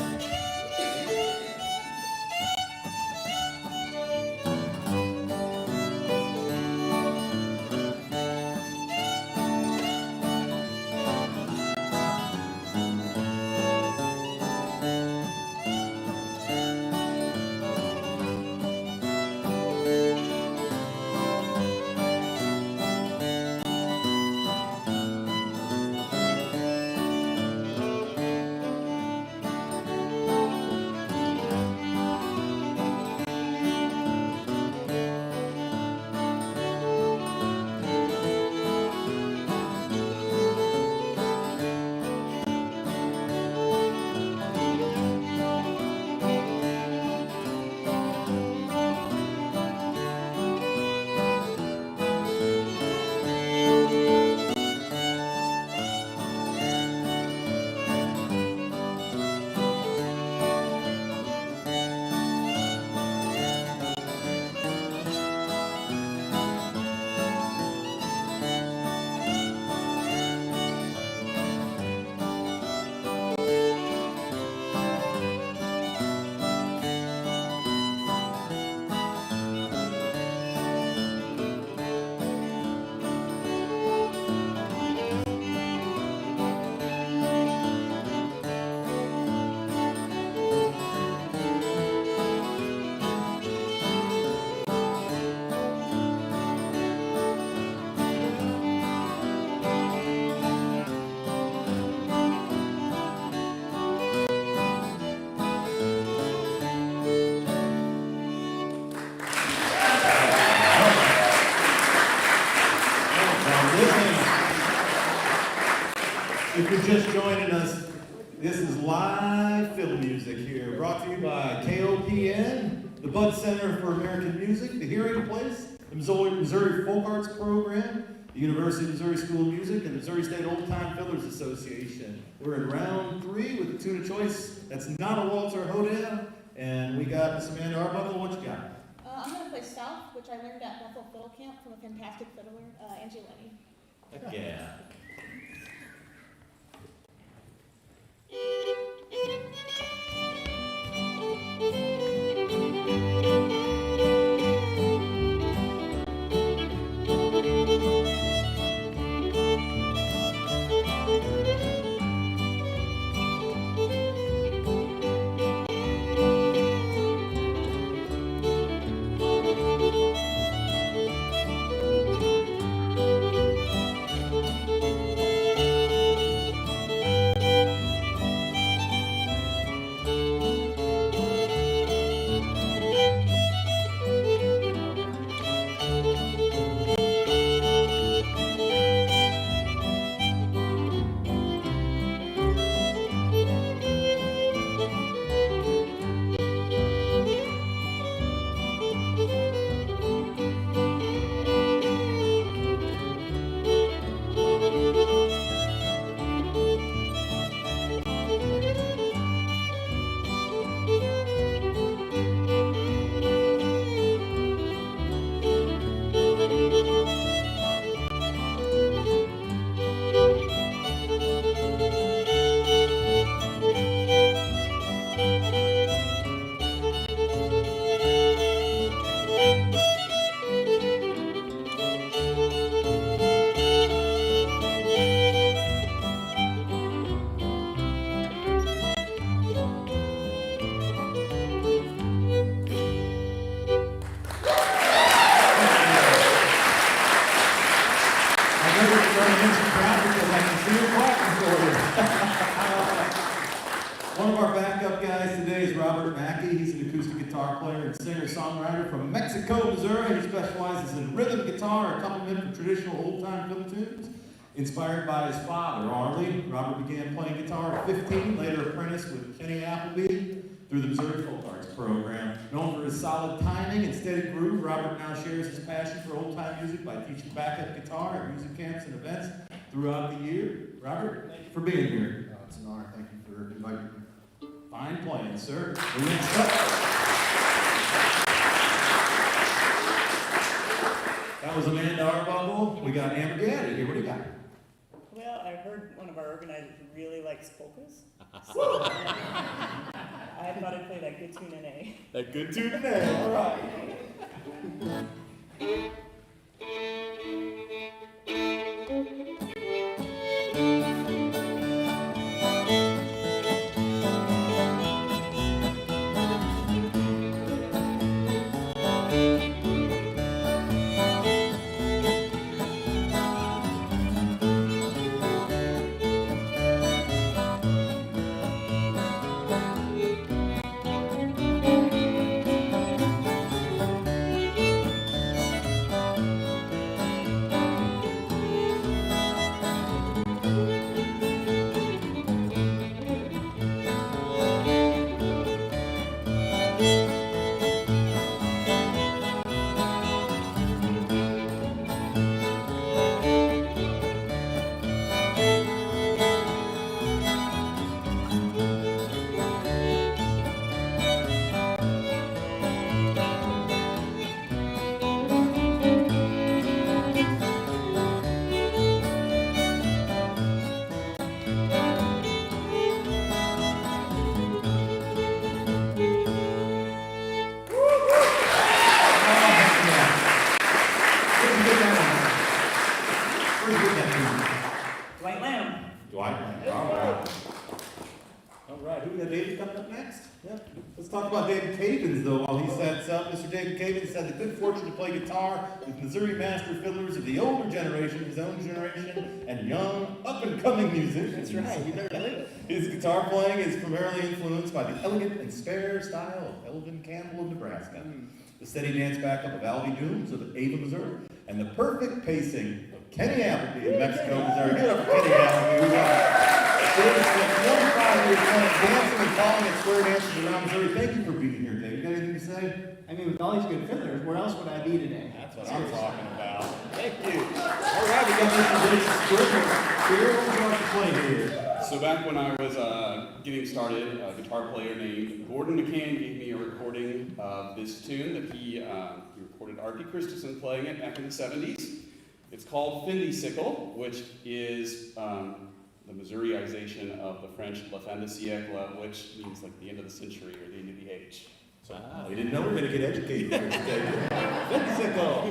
just joining us, this is live fiddle music here, brought to you by KOPN, the Bud Center for American Music, the Hearing Place, the Missouri Folk Arts Program, the University of Missouri School of Music, and the Missouri State Old Time Fiddlers Association. We're in round 3 with the tune of choice. That's not a waltz or a hoedown. And we got Miss Amanda Arbuckle. What you got? I'm going to play South, which I learned at Bethel Fiddle Camp from a fantastic fiddler, Angie Lenny. Heck yeah. One of our backup guys today is Robert Mackey. He's an acoustic guitar player and singer-songwriter from Mexico, Missouri. He specializes in rhythm guitar, accompaniment for traditional old-time fiddle tunes. Inspired by his father, Arlie, Robert began playing guitar at 15, later apprenticed with Kenny Appleby through the Missouri Folk Arts Program. Known for his solid timing and steady groove, Robert now shares his passion for old-time music by teaching backup guitar at music camps and events throughout the year. Robert, thank you for being here. It's an honor. Thank you for inviting me. Fine playing, sir. The next up. That was Amanda Arbuckle. We got Amber Gaddy here. What do you got? Well, I heard one of our organizers really likes polkas. So I thought I'd play that good tune in A. That good tune in A. All right. Let's talk about David Cavins, though, while he sets up. Mr. David Cavins had the good fortune to play guitar with Missouri master fiddlers of the older generation, his own generation, and young, up-and-coming musicians. That's right, you better believe it. His guitar playing is primarily influenced by the elegant and spare style of Elvin Campbell of Nebraska, the steady dance backup of Alvy Dooms of Ava, Missouri, and the perfect pacing of Kenny Appleby of Mexico, Missouri. Give it up for Kenny Appleby. Dancing and calling it square dances around Missouri. Thank you for being here, Dave. You got anything to say? I mean, with all these good fiddlers, where else would I be today? That's what I'm talking about. Thank you. All right, we got Mr. Jason Scribner here. What would you like to play here? So back when I was getting started, a guitar player named Gordon McCann gave me a recording of this tune that he recorded R.P. Christensen playing it back in the 70s. It's called Fin de Siècle, which is the Missouriization of the French La fin de siècle, which means like the end of the century or the end of the age. So, we didn't know we were going to get educated here today. Fin de siècle.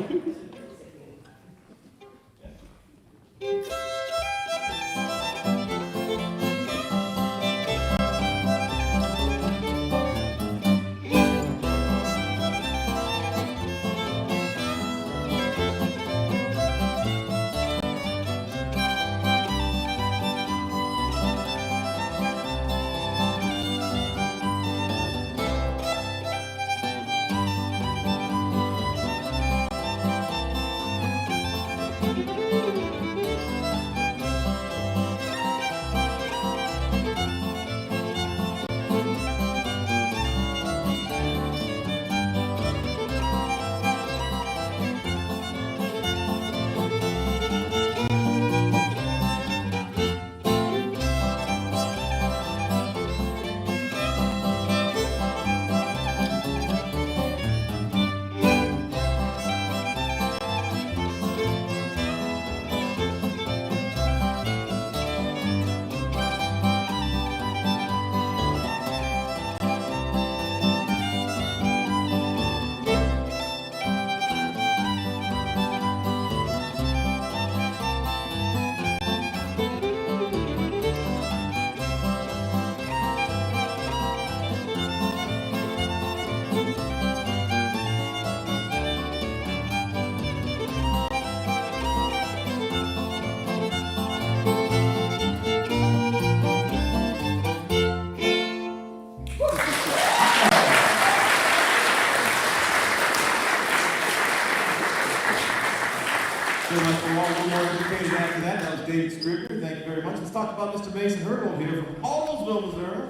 Talk about Mr. Mason Hoedown here from Hallsville, Missouri.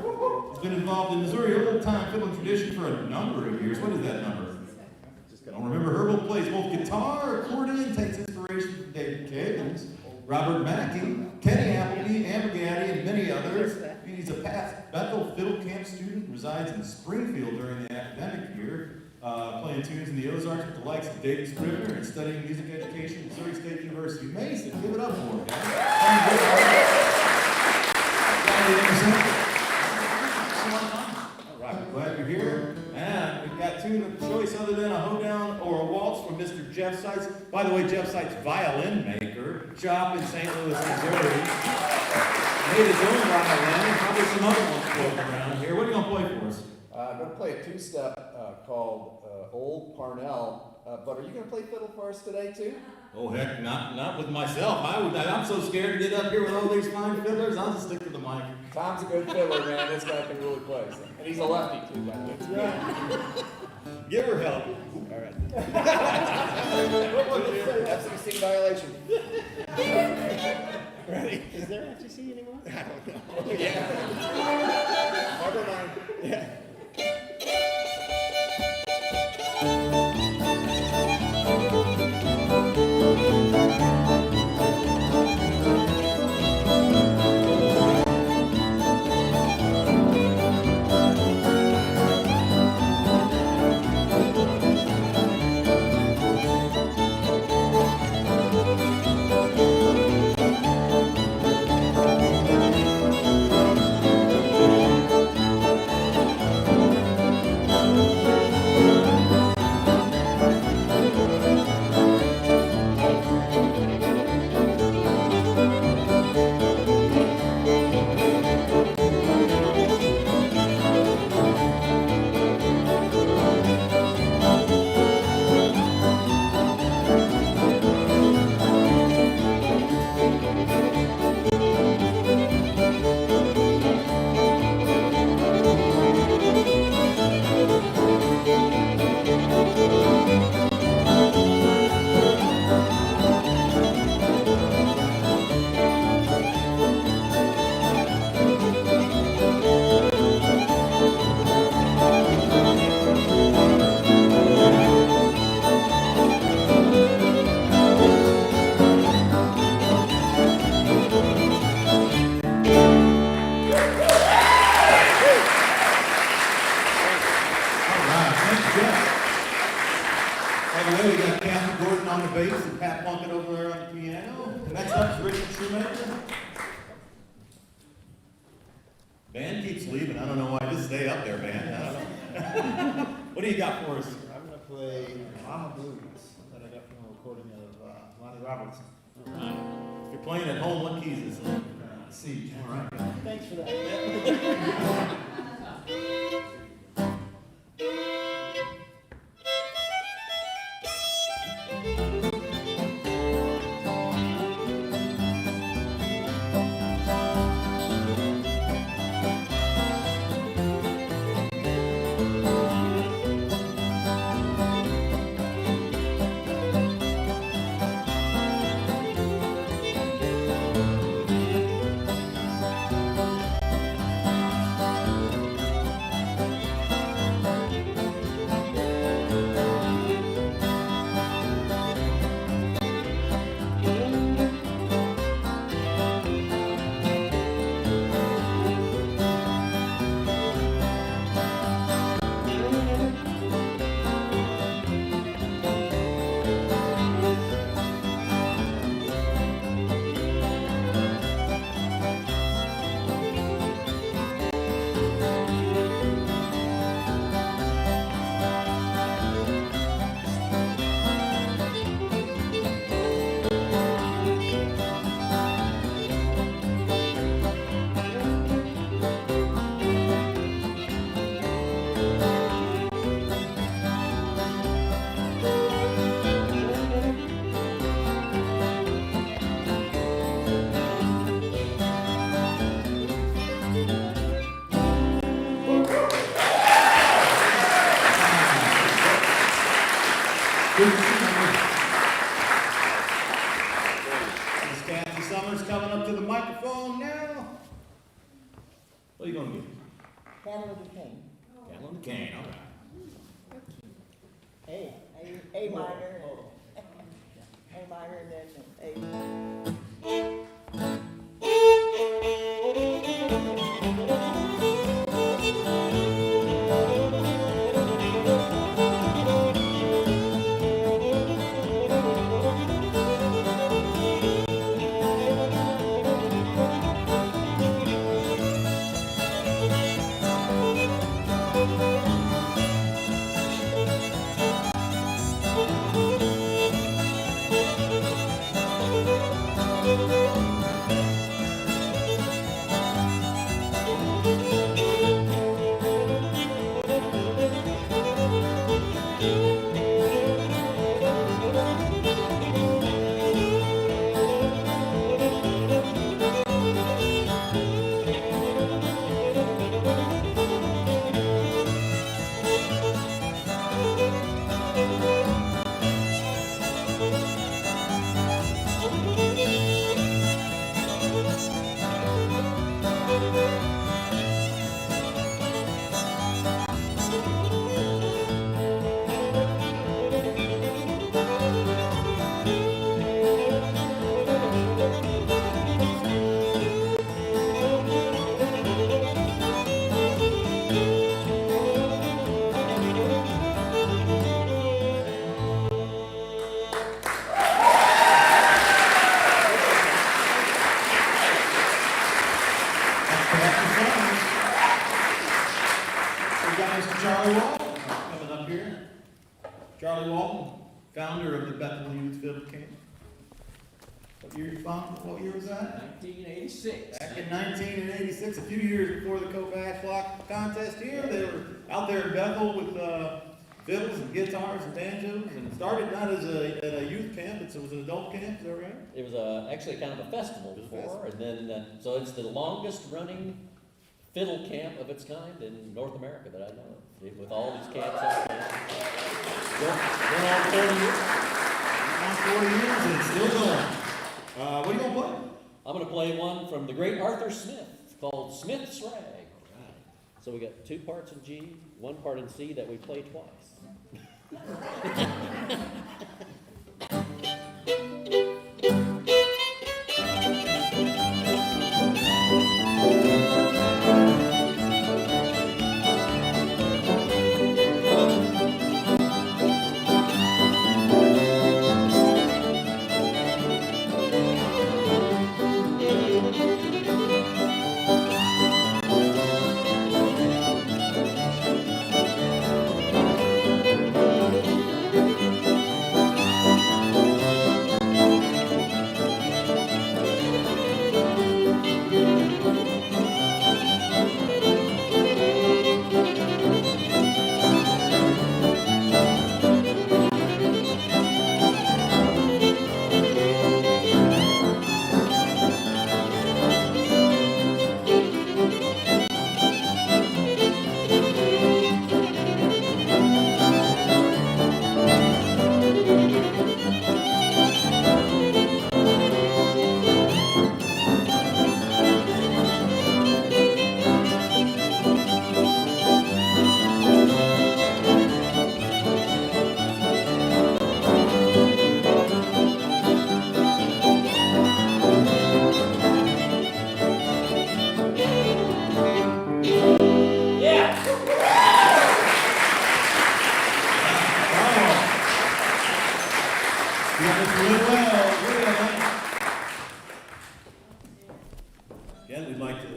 He's been involved in Missouri old-time fiddling tradition for a number of years. What is that number? I don't remember. Hoedown plays both guitar, accordion, takes inspiration from David Kagans, Robert Mackey, Kenny Appleby, Ambigatti, and many others. He's a past Bethel Fiddle Camp student, resides in Springfield during the academic year, playing tunes in the Ozarks with the likes of David Scribner and studying music education at Missouri State University. Mason, give it up for him, guys. All right, we're glad you're here. And we've got tune of choice other than a hoedown or a waltz from Mr. Jeff Seitz. By the way, Jeff Seitz, violin maker, shop in St. Louis, Missouri. Made his own violin and probably some other ones floating around here. What are you going to play for us? I'm going to play a two-step called Old Parnell. But are you going to play fiddle for us today, too? Oh, heck, not with myself. I'm so scared to get up here with all these fine fiddlers. I'll just stick to the mic. Tom's a good fiddler, man. This guy can really play. So. And he's a lefty, too, by the way. Give her help. All right. FCC violation. Ready? Is there FCC anymore? I don't know. Yeah. Never mind. Yeah. By the way, we got Kathy Gordon on the bass and Pat Plunkett over there on the piano. Next up is Richard Shoemaker. Band keeps leaving. I don't know why. Just stay up there, band. I don't know. What do you got for us? I'm gonna play Mama Blues that I got from a recording of Lonnie Robertson. All right. If you're playing at home, what keys is it? C. All right. Thanks for that. Miss Kathy Summers coming up to the microphone now. What are you gonna do? Candle of the King. Candle on the cane, all right. A minor. A minor and then Charlie Walton coming up here. Charlie Walton, founder of the Bethel Youth Fiddle Camp. What year you founded? What year was that? 1986. Back in 1986, a few years before the Kovac Flock contest here, they were out there in Bethel with fiddles and guitars and banjos, and started not as a youth camp, it was an adult camp, is that right? It was actually kind of a festival before, and then, so it's the longest running fiddle camp of its kind in North America that I know of, with all these camps out there. Been on 40 years. On 40 years, and it's still going. What are you going to play? I'm going to play one from the great Arthur Smith called Smith's Rag. So we got 2 parts in G, 1 part in C that we play twice. Mr. Lidwell. Again, we'd like to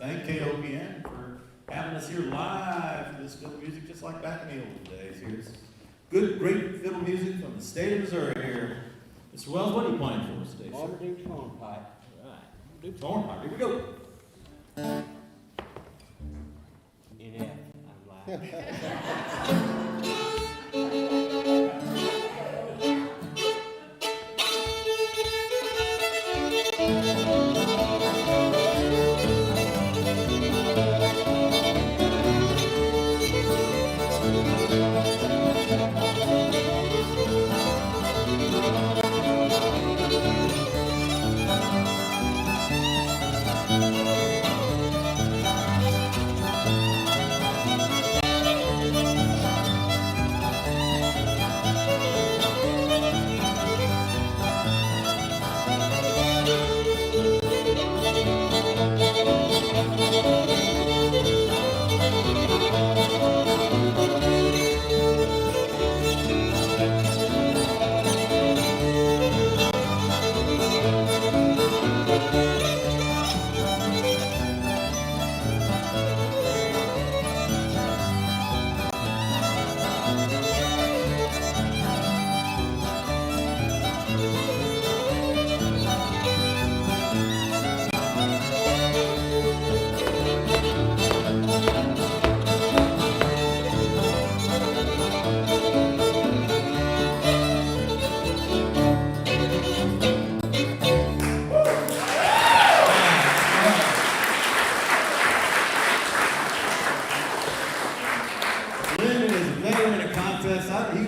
thank KOPN for having us here live for this fiddle music, just like back in the old days. Here's good, great fiddle music from the state of Missouri here. Mr. Wells, what are you playing for us today, sir? Marmaduke's hornpipe. All right, Duke's hornpipe. Here we go. In F, I'm lying.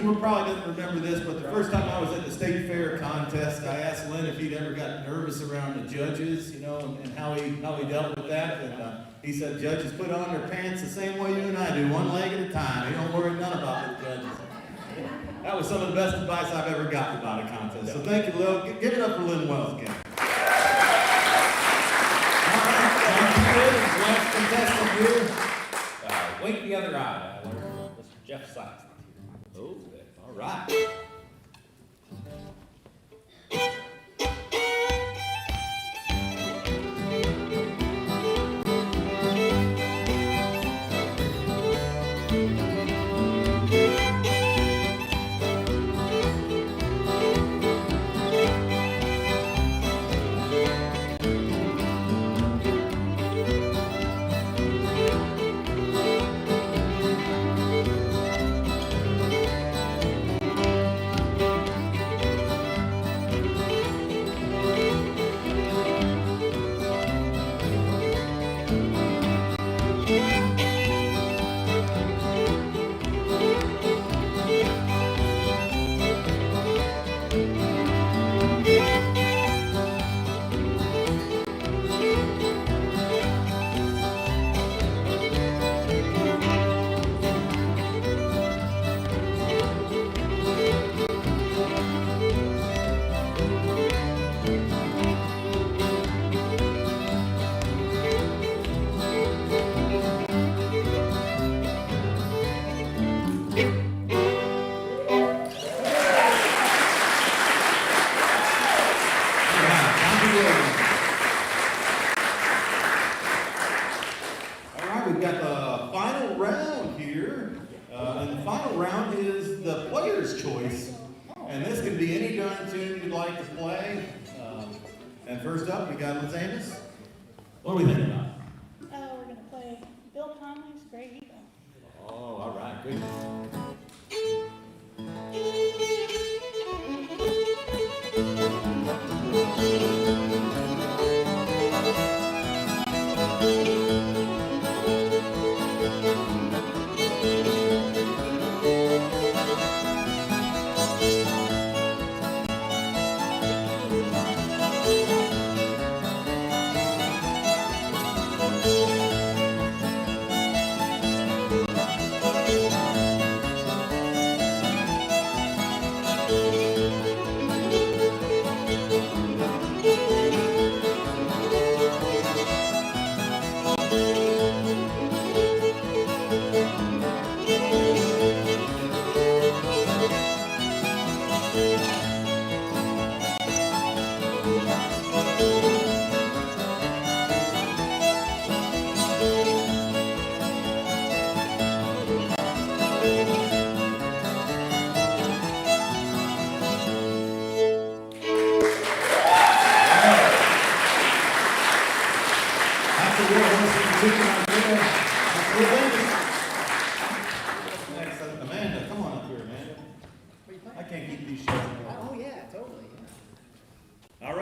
You probably doesn't remember this, but the first time I was at the state fair contest, I asked Lynn if he'd ever got nervous around the judges, you know, and how he dealt with that. And he said judges put on their pants the same way you and I do, one leg at a time. They don't worry none about the judges. That was some of the best advice I've ever gotten about a contest. So thank you, Lil. Give it up for Lynn Wells again. All right, last contestant here. Wait the other eye. Mr. Jeff Sykes. Oh, all right. What are we thinking about? We're going to play Bill Conley's Great Eagle. Oh, all right, good.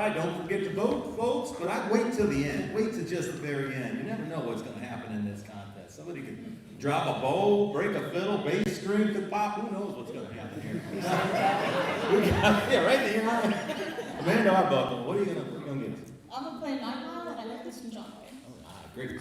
right, don't forget to vote, folks, but I'd wait till the end. Wait till just the very end. You never know what's going to happen in this contest. Somebody could drop a bowl, break a fiddle, bass string could pop. Who knows what's going to happen here? Yeah, right here. Amanda Arbuckle, what are you going to get? I'm gonna play Night Mile, and I love this from John Wayne. Great.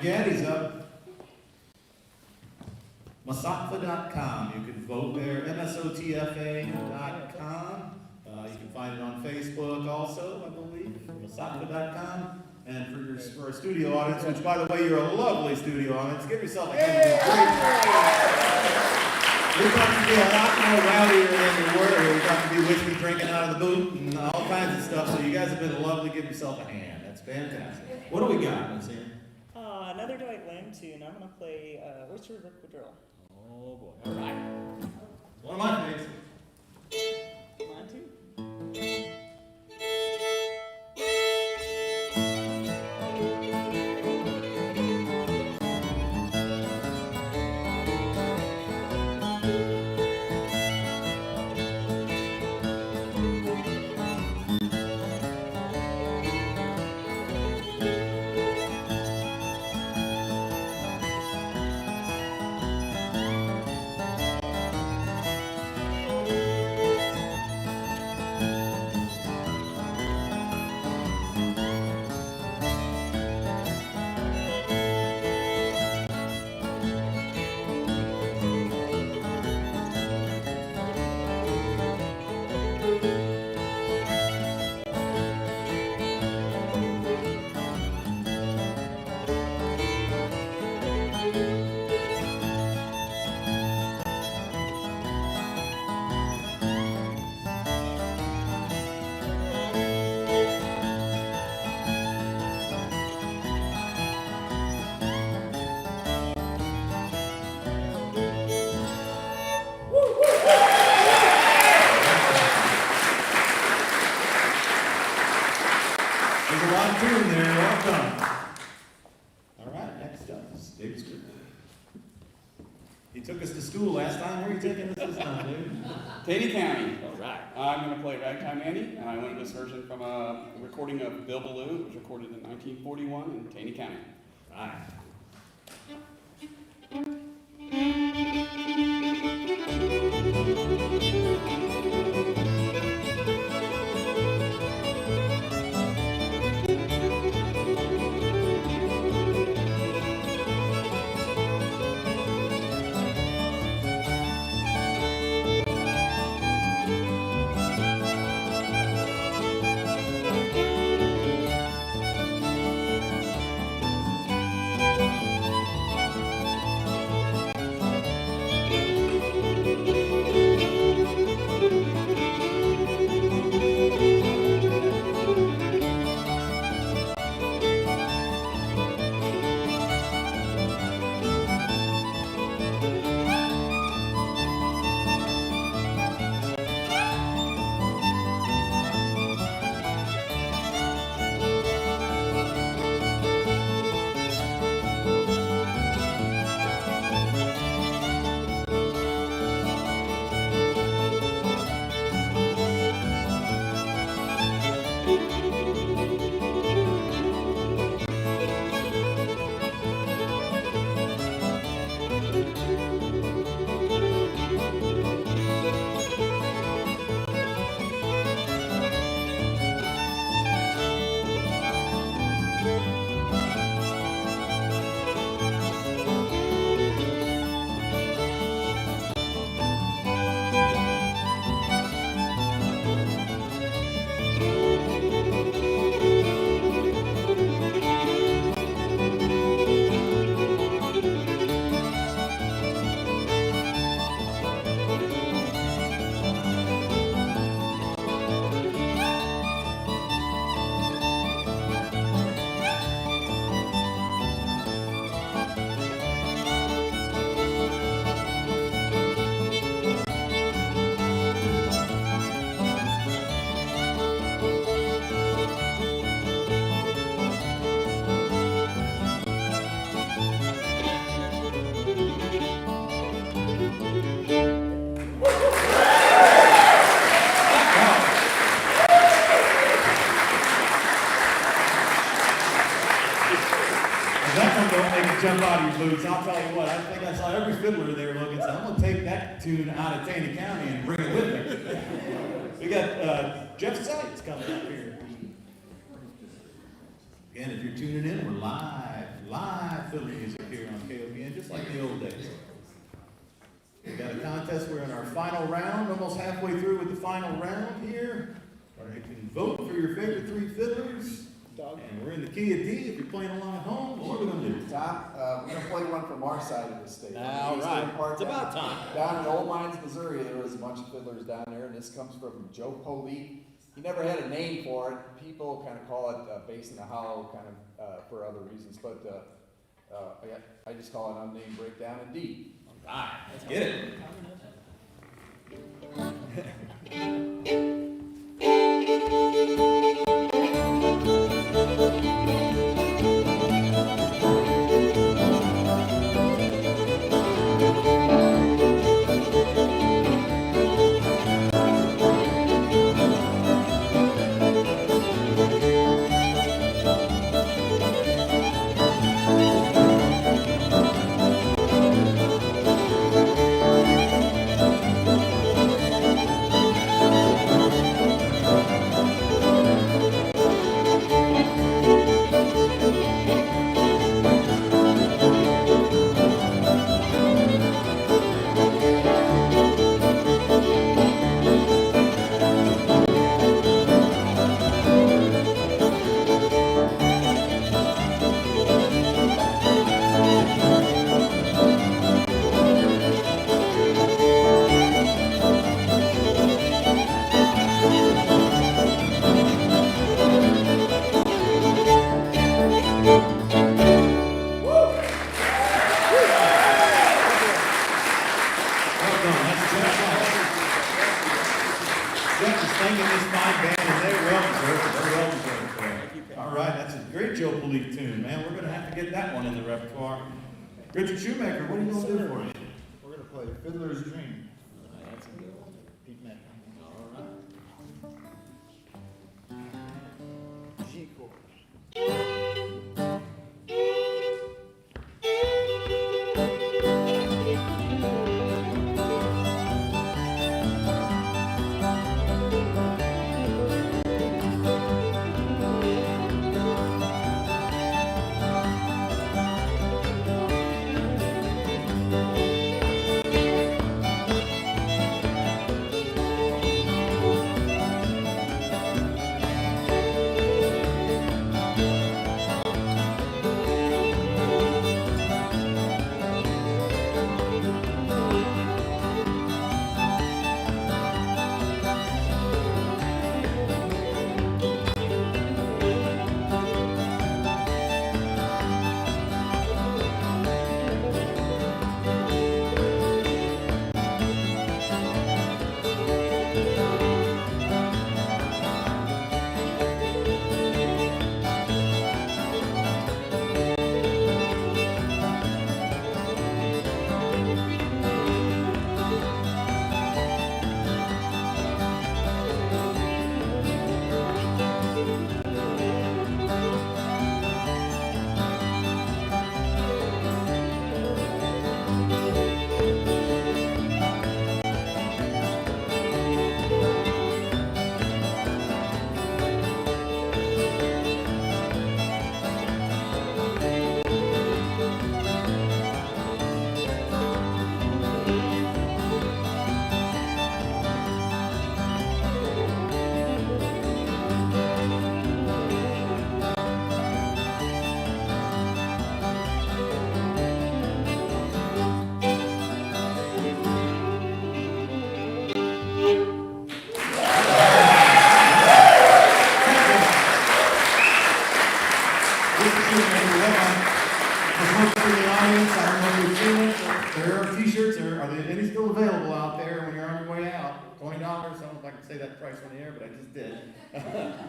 Gaddy's up. Masotfa.com. You can vote there. MSOTFA.com. You can find it on Facebook also, I believe. Masotfa.com. And for our studio audience, which by the way, you're a lovely studio audience, give yourself a hand. We're going to be a lot more rowdier than we were. We're going to be whiskey drinking out of the boot and all kinds of stuff. So you guys have been lovely. Give yourself a hand. That's fantastic. What do we got, Miss Ann? Another Dwight Lamb tune. I'm gonna play Oyster River Quadrille. Oh boy, all right. One of my favorites. Mine too. Taney County. All right. I'm going to play Ragtime Annie, and I wanted this version from a recording of Bill Ballou. It was recorded in 1941 in Taney County. All right. boots, I'll tell you what, I think I saw every fiddler there looking, so I'm gonna take that tune out of Taney County and bring it with me. We got Jeff Seitz coming up here. Again, if you're tuning in, we're live fiddle music here on KOPN, just like the old days. We got a contest, we're in our final round, almost halfway through with the final round here. Or you can vote for your favorite 3 fiddlers. And we're in the key of D. If you're playing along at home, what are we going to do? Tom, we're gonna play one from our side of the state. All right. It's about time. Down in Old Mines, Missouri, there was a bunch of fiddlers down there, and this comes from Joe Polite. He never had a name for it. People kind of call it bass in the hollow, kind of for other reasons, but I just call it unnamed breakdown in D. All right, let's get it. Richard Shoemaker, what are you going to do for me? We're going to play Fiddler's Dream. That's a good one. Pete Metcalf. All right. G chord.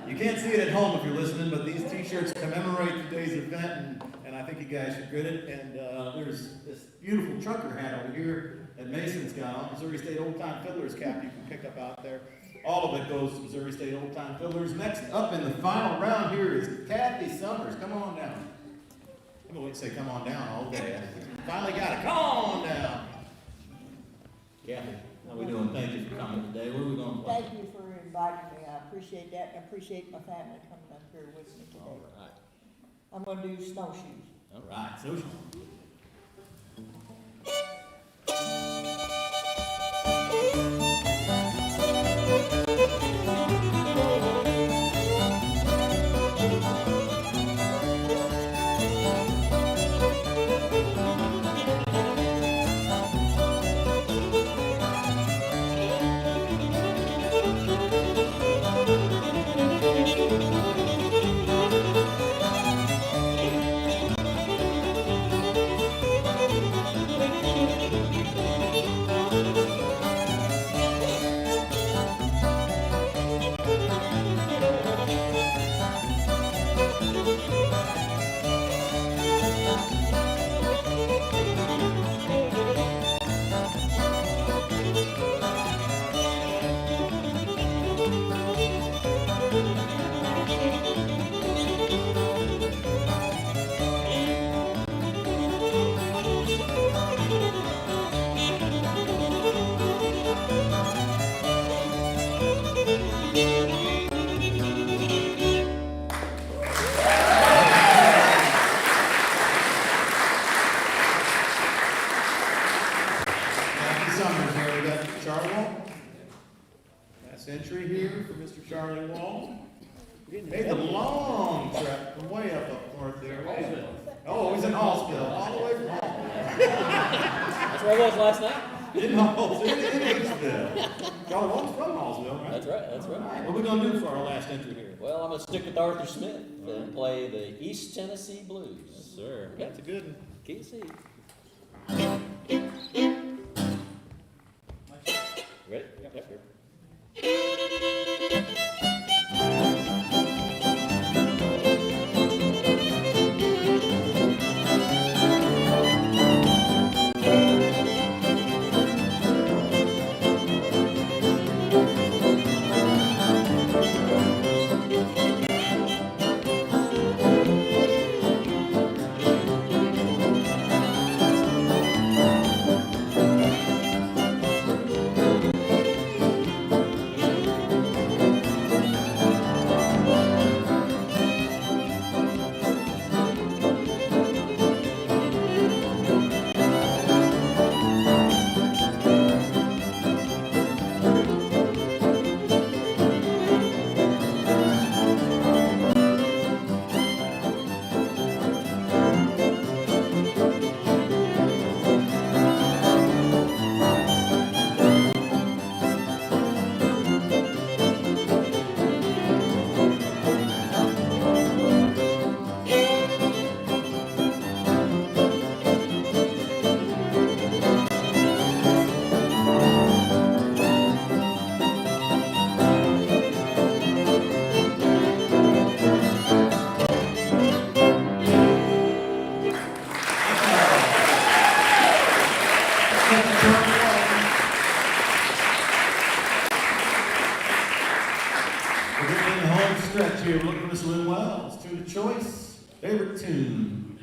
You can't see it at home if you're listening, but these t-shirts commemorate today's event, and I think you guys should get it. And there's this beautiful trucker hat over here that Mason's got on, Missouri State Old Time Fiddlers cap you can pick up out there. All of it goes to Missouri State Old Time Fiddlers. Next up in the final round here is Kathy Summers. Come on down. I'm going to say come on down all day. Finally got it. Come on down. Kathy, how we doing? Thank you for coming today. What are we going to play? Thank you for inviting me. I appreciate that, and I appreciate my family coming up here with me today. All right. I'm gonna do snowshoes. All right. So entry here for Mr. Charlie Waltz. Made the long trek from way up north there. Oh, he's in Hallsville, all the way from Hallsville. That's where I was last night. In Hallsville, in Hallsville. Charlie Waltz from Hallsville, right? That's right, that's right. All right, what are we gonna do for our last entry here? Well, I'm gonna stick with Arthur Smith and play the East Tennessee Blues. Yes, sir. That's a good one. Key C. Ready? Yep. Here, look for Miss Lynn Wells. Tune of choice, favorite tune.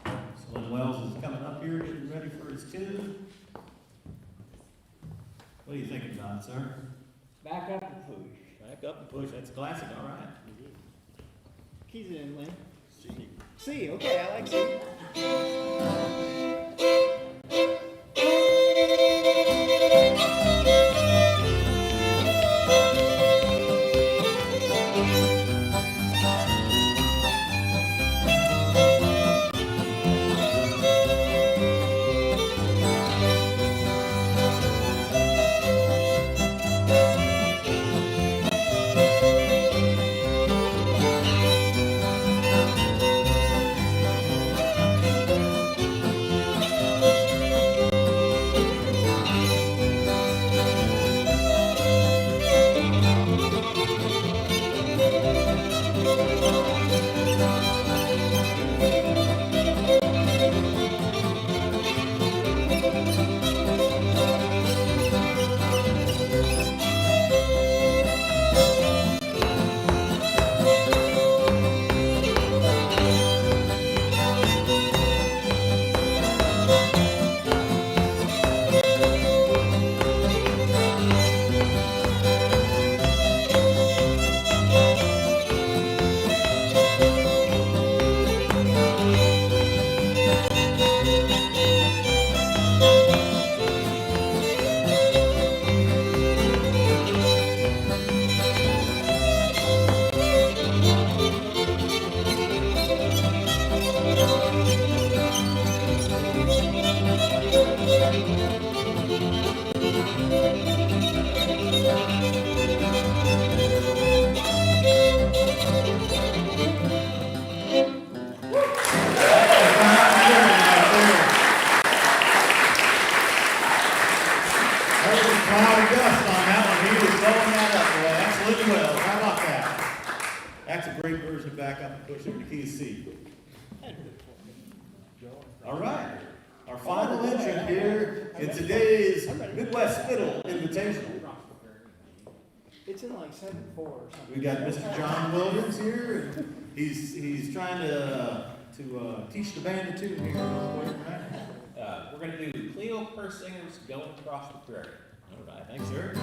So Lynn Wells is coming up here, getting ready for his tune. What are you thinking, Don, sir? Back up and push. Back up and push. That's classic, all right. Keys in, Lynn. C, okay, I like C. encouragement back up and push over to key C. All right, our final entrant here in today's Midwest Fiddle Invitational. It's in like 7/4 or something. We got Mr. John Williams here, and he's trying to teach the band a tune here. We're going to do Cleo Persinger's Going Across the Prairie. All right, thanks, sir.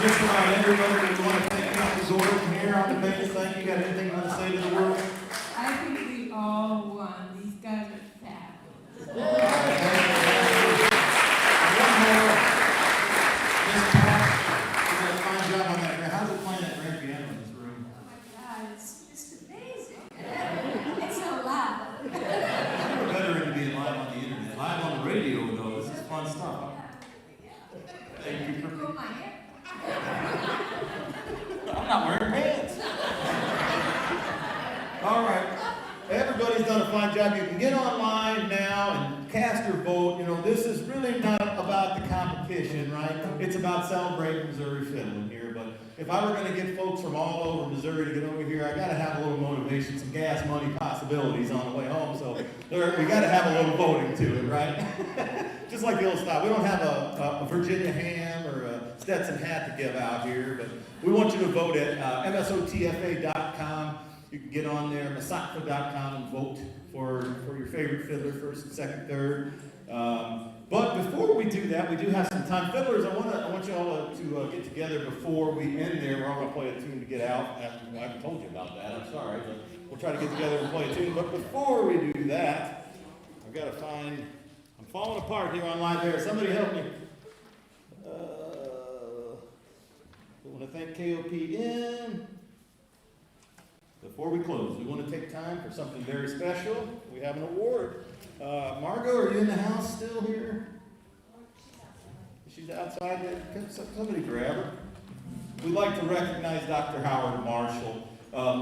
Just about everybody, we want to thank Dr. Gordon here on the bass. Thank you. Got anything you want to say to the world? I think we all won. These guys are fabulous. One more. Miss Pat, you did a fine job on that. How's it playing that grand piano in this room? Oh my God, it's amazing. It's so loud. We're better into being live on the internet. Live on the radio, though. This is fun stuff. Thank you for Pull my hair. I'm not wearing pants. All right. Everybody's done a fine job. You can get online now and cast your vote. You know, this is really not about the competition, right? It's about celebrating Missouri fiddling here. But if I were going to get folks from all over Missouri to get over here, I got to have a little motivation, some gas money possibilities on the way home. So we got to have a little voting to it, right? Just like the old style. We don't have a Virginia ham or a Stetson hat to give out here, but we want you to vote at msotfa.com. You can get on there, masakfa.com, and vote for your favorite fiddler, first and second, third. But before we do that, we do have some time. Fiddlers, I want you all to get together before we end there. We're all going to play a tune to get out. I haven't told you about that. I'm sorry, but we'll try to get together and play a tune. But before we do that, I've got to find. I'm falling apart here on live air. Somebody help me. I want to thank KOPN. Before we close, we want to take time for something very special. We have an award. Margot, are you in the house still here? She's outside there. Can somebody grab her? We'd like to recognize Dr. Howard Marshall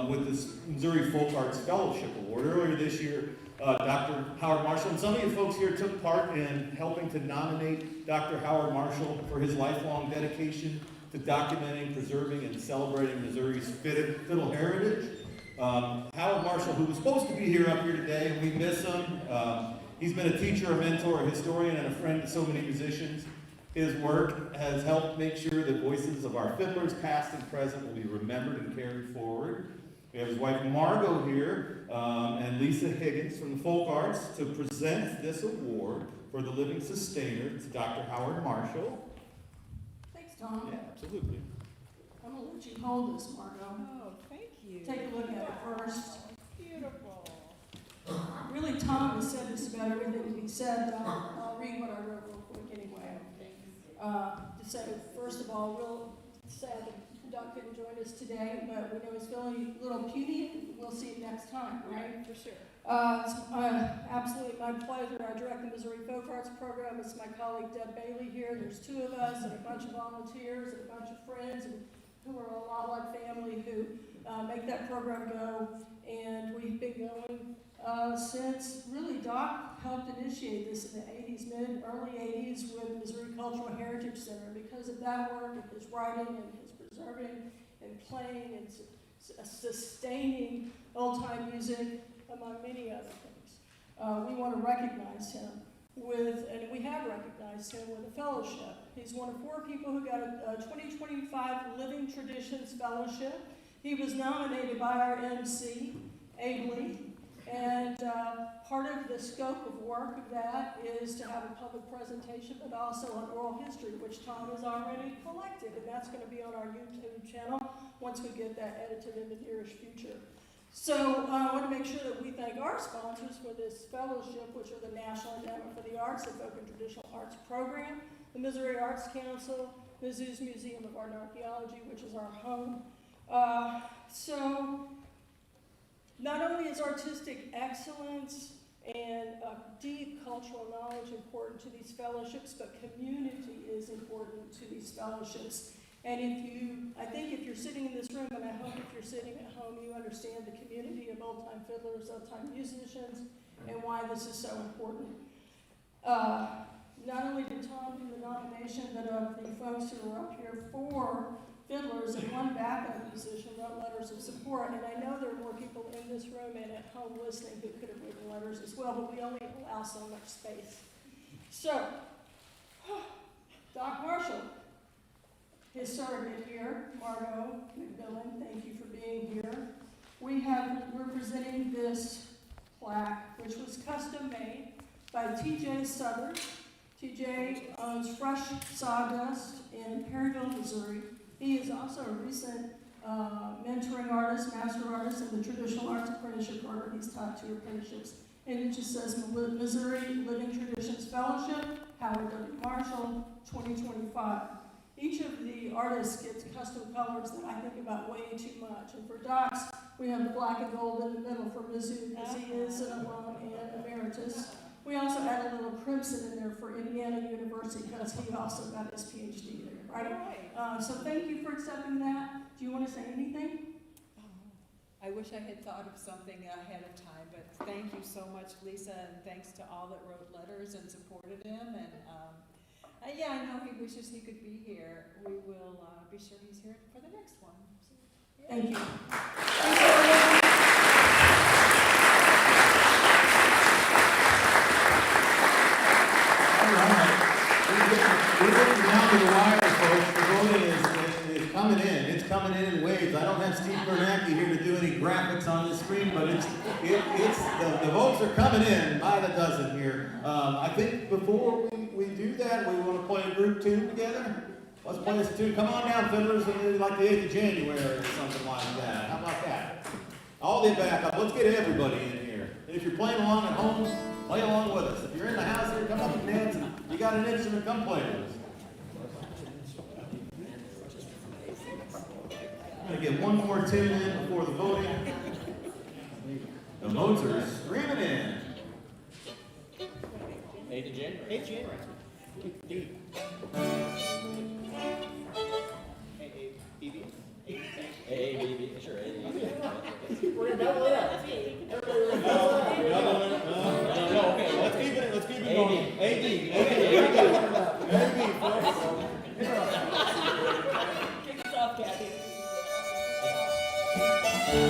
with this Missouri Folk Arts Fellowship Award. Earlier this year, Dr. Howard Marshall and some of you folks here took part in helping to nominate Dr. Howard Marshall for his lifelong dedication to documenting, preserving, and celebrating Missouri's fiddle heritage. Howard Marshall, who was supposed to be here up here today, and we miss him. He's been a teacher, a mentor, a historian, and a friend to so many musicians. His work has helped make sure the voices of our fiddlers, past and present, will be remembered and carried forward. We have his wife Margot here, and Lisa Higgins from the Folk Arts to present this award for the living sustainer to Dr. Howard Marshall. Thanks, Tom. Yeah, absolutely. I'm going to let you hold this, Margot. Oh, thank you. Take a look at it first. Beautiful. really Tom has said just about everything to be said. I'll read what I wrote real quick anyway. To say, first of all, real sad that Doug couldn't join us today, but we know he's feeling a little puny, and we'll see it next time, right? For sure. It's absolutely my pleasure. I direct the Missouri Folk Arts Program. It's my colleague Deb Bailey here. There's two of us and a bunch of volunteers and a bunch of friends who are a lot like family who make that program go. And we've been going since really Doc helped initiate this in the 80s, early 80s with Missouri Cultural Heritage Center. Because of that work and his writing and his preserving and playing and sustaining old-time music, among many other things. We want to recognize him and we have recognized him with a fellowship. He's one of 4 people who got a 2025 Living Traditions Fellowship. He was nominated by our MC, ably, and part of the scope of work of that is to have a public presentation, but also on oral history, which Tom has already collected, and that's going to be on our YouTube channel once we get that edited in the nearest future. So I want to make sure that we thank our sponsors for this fellowship, which are the National Endowment for the Arts, the Folk and Traditional Arts Program, the Missouri Arts Council, Mizzou's Museum of Art and Archaeology, which is our home. So not only is artistic excellence and deep cultural knowledge important to these fellowships, but community is important to these fellowships. And I think if you're sitting in this room, and I hope if you're sitting at home, you understand the community of old-time fiddlers, old-time musicians, and why this is so important. Not only did Tom do the nomination, but of the folks who are up here, 4 fiddlers and 1 backup musician wrote letters of support. And I know there are more people in this room and at home listening who could have written letters as well, but we only allow so much space. So, Doc Marshall, his surrogate here, Margot McMillan, thank you for being here. We're presenting this plaque, which was custom made by T.J. Southern. T.J. owns Fresh Sawdust in Perryville, Missouri. He is also a recent mentoring artist, master artist in the Traditional Arts Apprenticeship Program. He's taught 2 apprenticeships. And it just says Missouri Living Traditions Fellowship, Howard W. Marshall, 2025. Each of the artists gets custom colors that I think about way too much. And for Doc's, we have the black and gold in the middle for Mizzou, because he is an alum and emeritus. We also add a little crimson in there for Indiana University, because he also got his PhD there, right? So thank you for accepting that. Do you want to say anything? I wish I had thought of something ahead of time, but thank you so much, Lisa, and thanks to all that wrote letters and supported him. And yeah, I know he wishes he could be here. We will be sure he's here for the next one. So, yeah. Thank you. All right. We're getting down to the wire, folks. The voting is coming in. It's coming in waves. I don't have Steve Bernanke here to do any graphics on the screen, but the votes are coming in by the dozen here. I think before we do that, we want to play a group tune together. Let's play this tune. Come on down, fiddlers, and like the 8th of January or something like that. How about that? All the backup. Let's get everybody in here. And if you're playing along at home, play along with us. If you're in the house here, come up and dance. You got an instrument, come play with us. I'm going to get one more tune in before the voting. The votes are streaming in. 8th of January. 8th January. AABB, sure, AABB. We're going to double it up. Everybody double it up. No, okay, let's keep it going. AD, folks. Kick us off, Kathy. Thank you.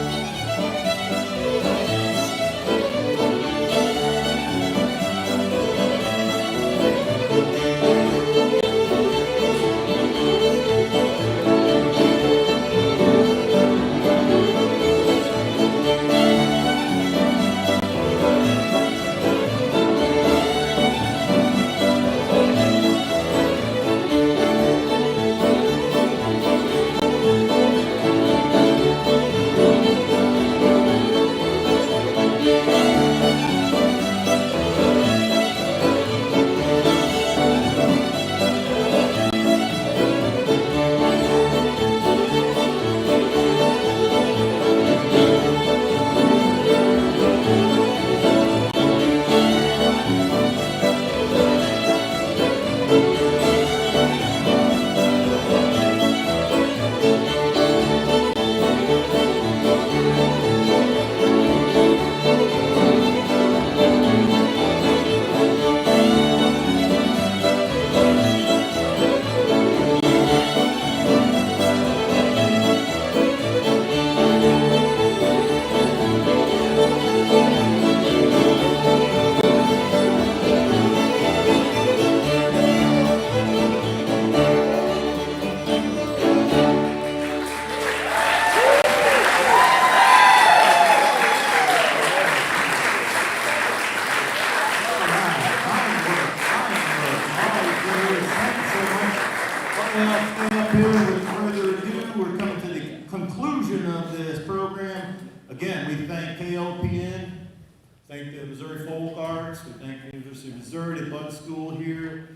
University of Missouri to Bud School here,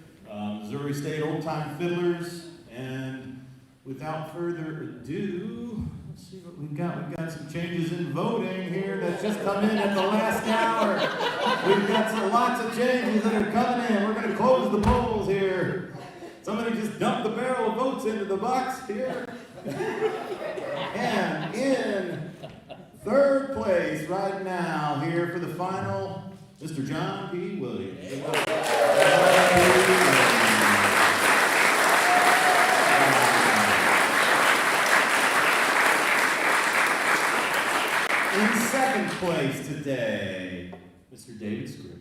Missouri State Old Time Fiddlers, and without further ado, let's see what we've got. We've got some changes in voting here that just come in at the last hour. We've got lots of changes that are coming in. We're going to close the polls here. Somebody just dumped the barrel of votes into the box here. And in third place right now here for the final, Mr. John P. Williams. In second place today, Mr. David Scribner.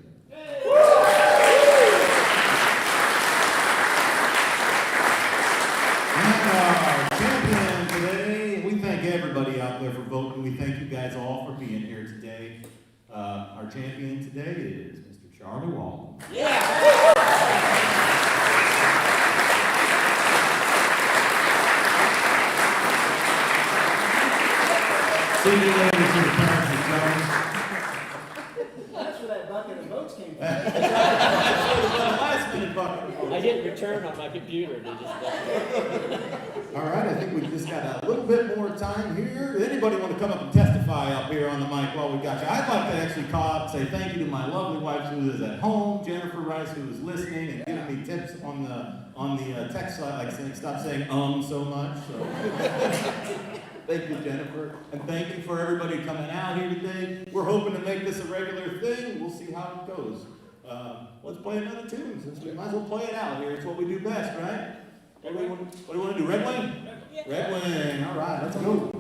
And our champion today, we thank everybody out there for voting. We thank you guys all for being here today. Our champion today is Mr. Charlie Waltz. See you later to the parents and children. That's where that bucket of votes came from. That's where the last minute bucket of votes. I didn't return on my computer. All right, I think we've just got a little bit more time here. Does anybody want to come up and testify up here on the mic while we got you? I'd like to actually call up and say thank you to my lovely wife who is at home, Jennifer Rice, who is listening and giving me tips on the text side, like saying stop saying so much. So. Thank you, Jennifer, and thank you for everybody coming out here today. We're hoping to make this a regular thing. We'll see how it goes. Let's play another tune, since we might as well play it out here. It's what we do best, right? What do we want to do? Red Wing? Red Wing. All right, let's go.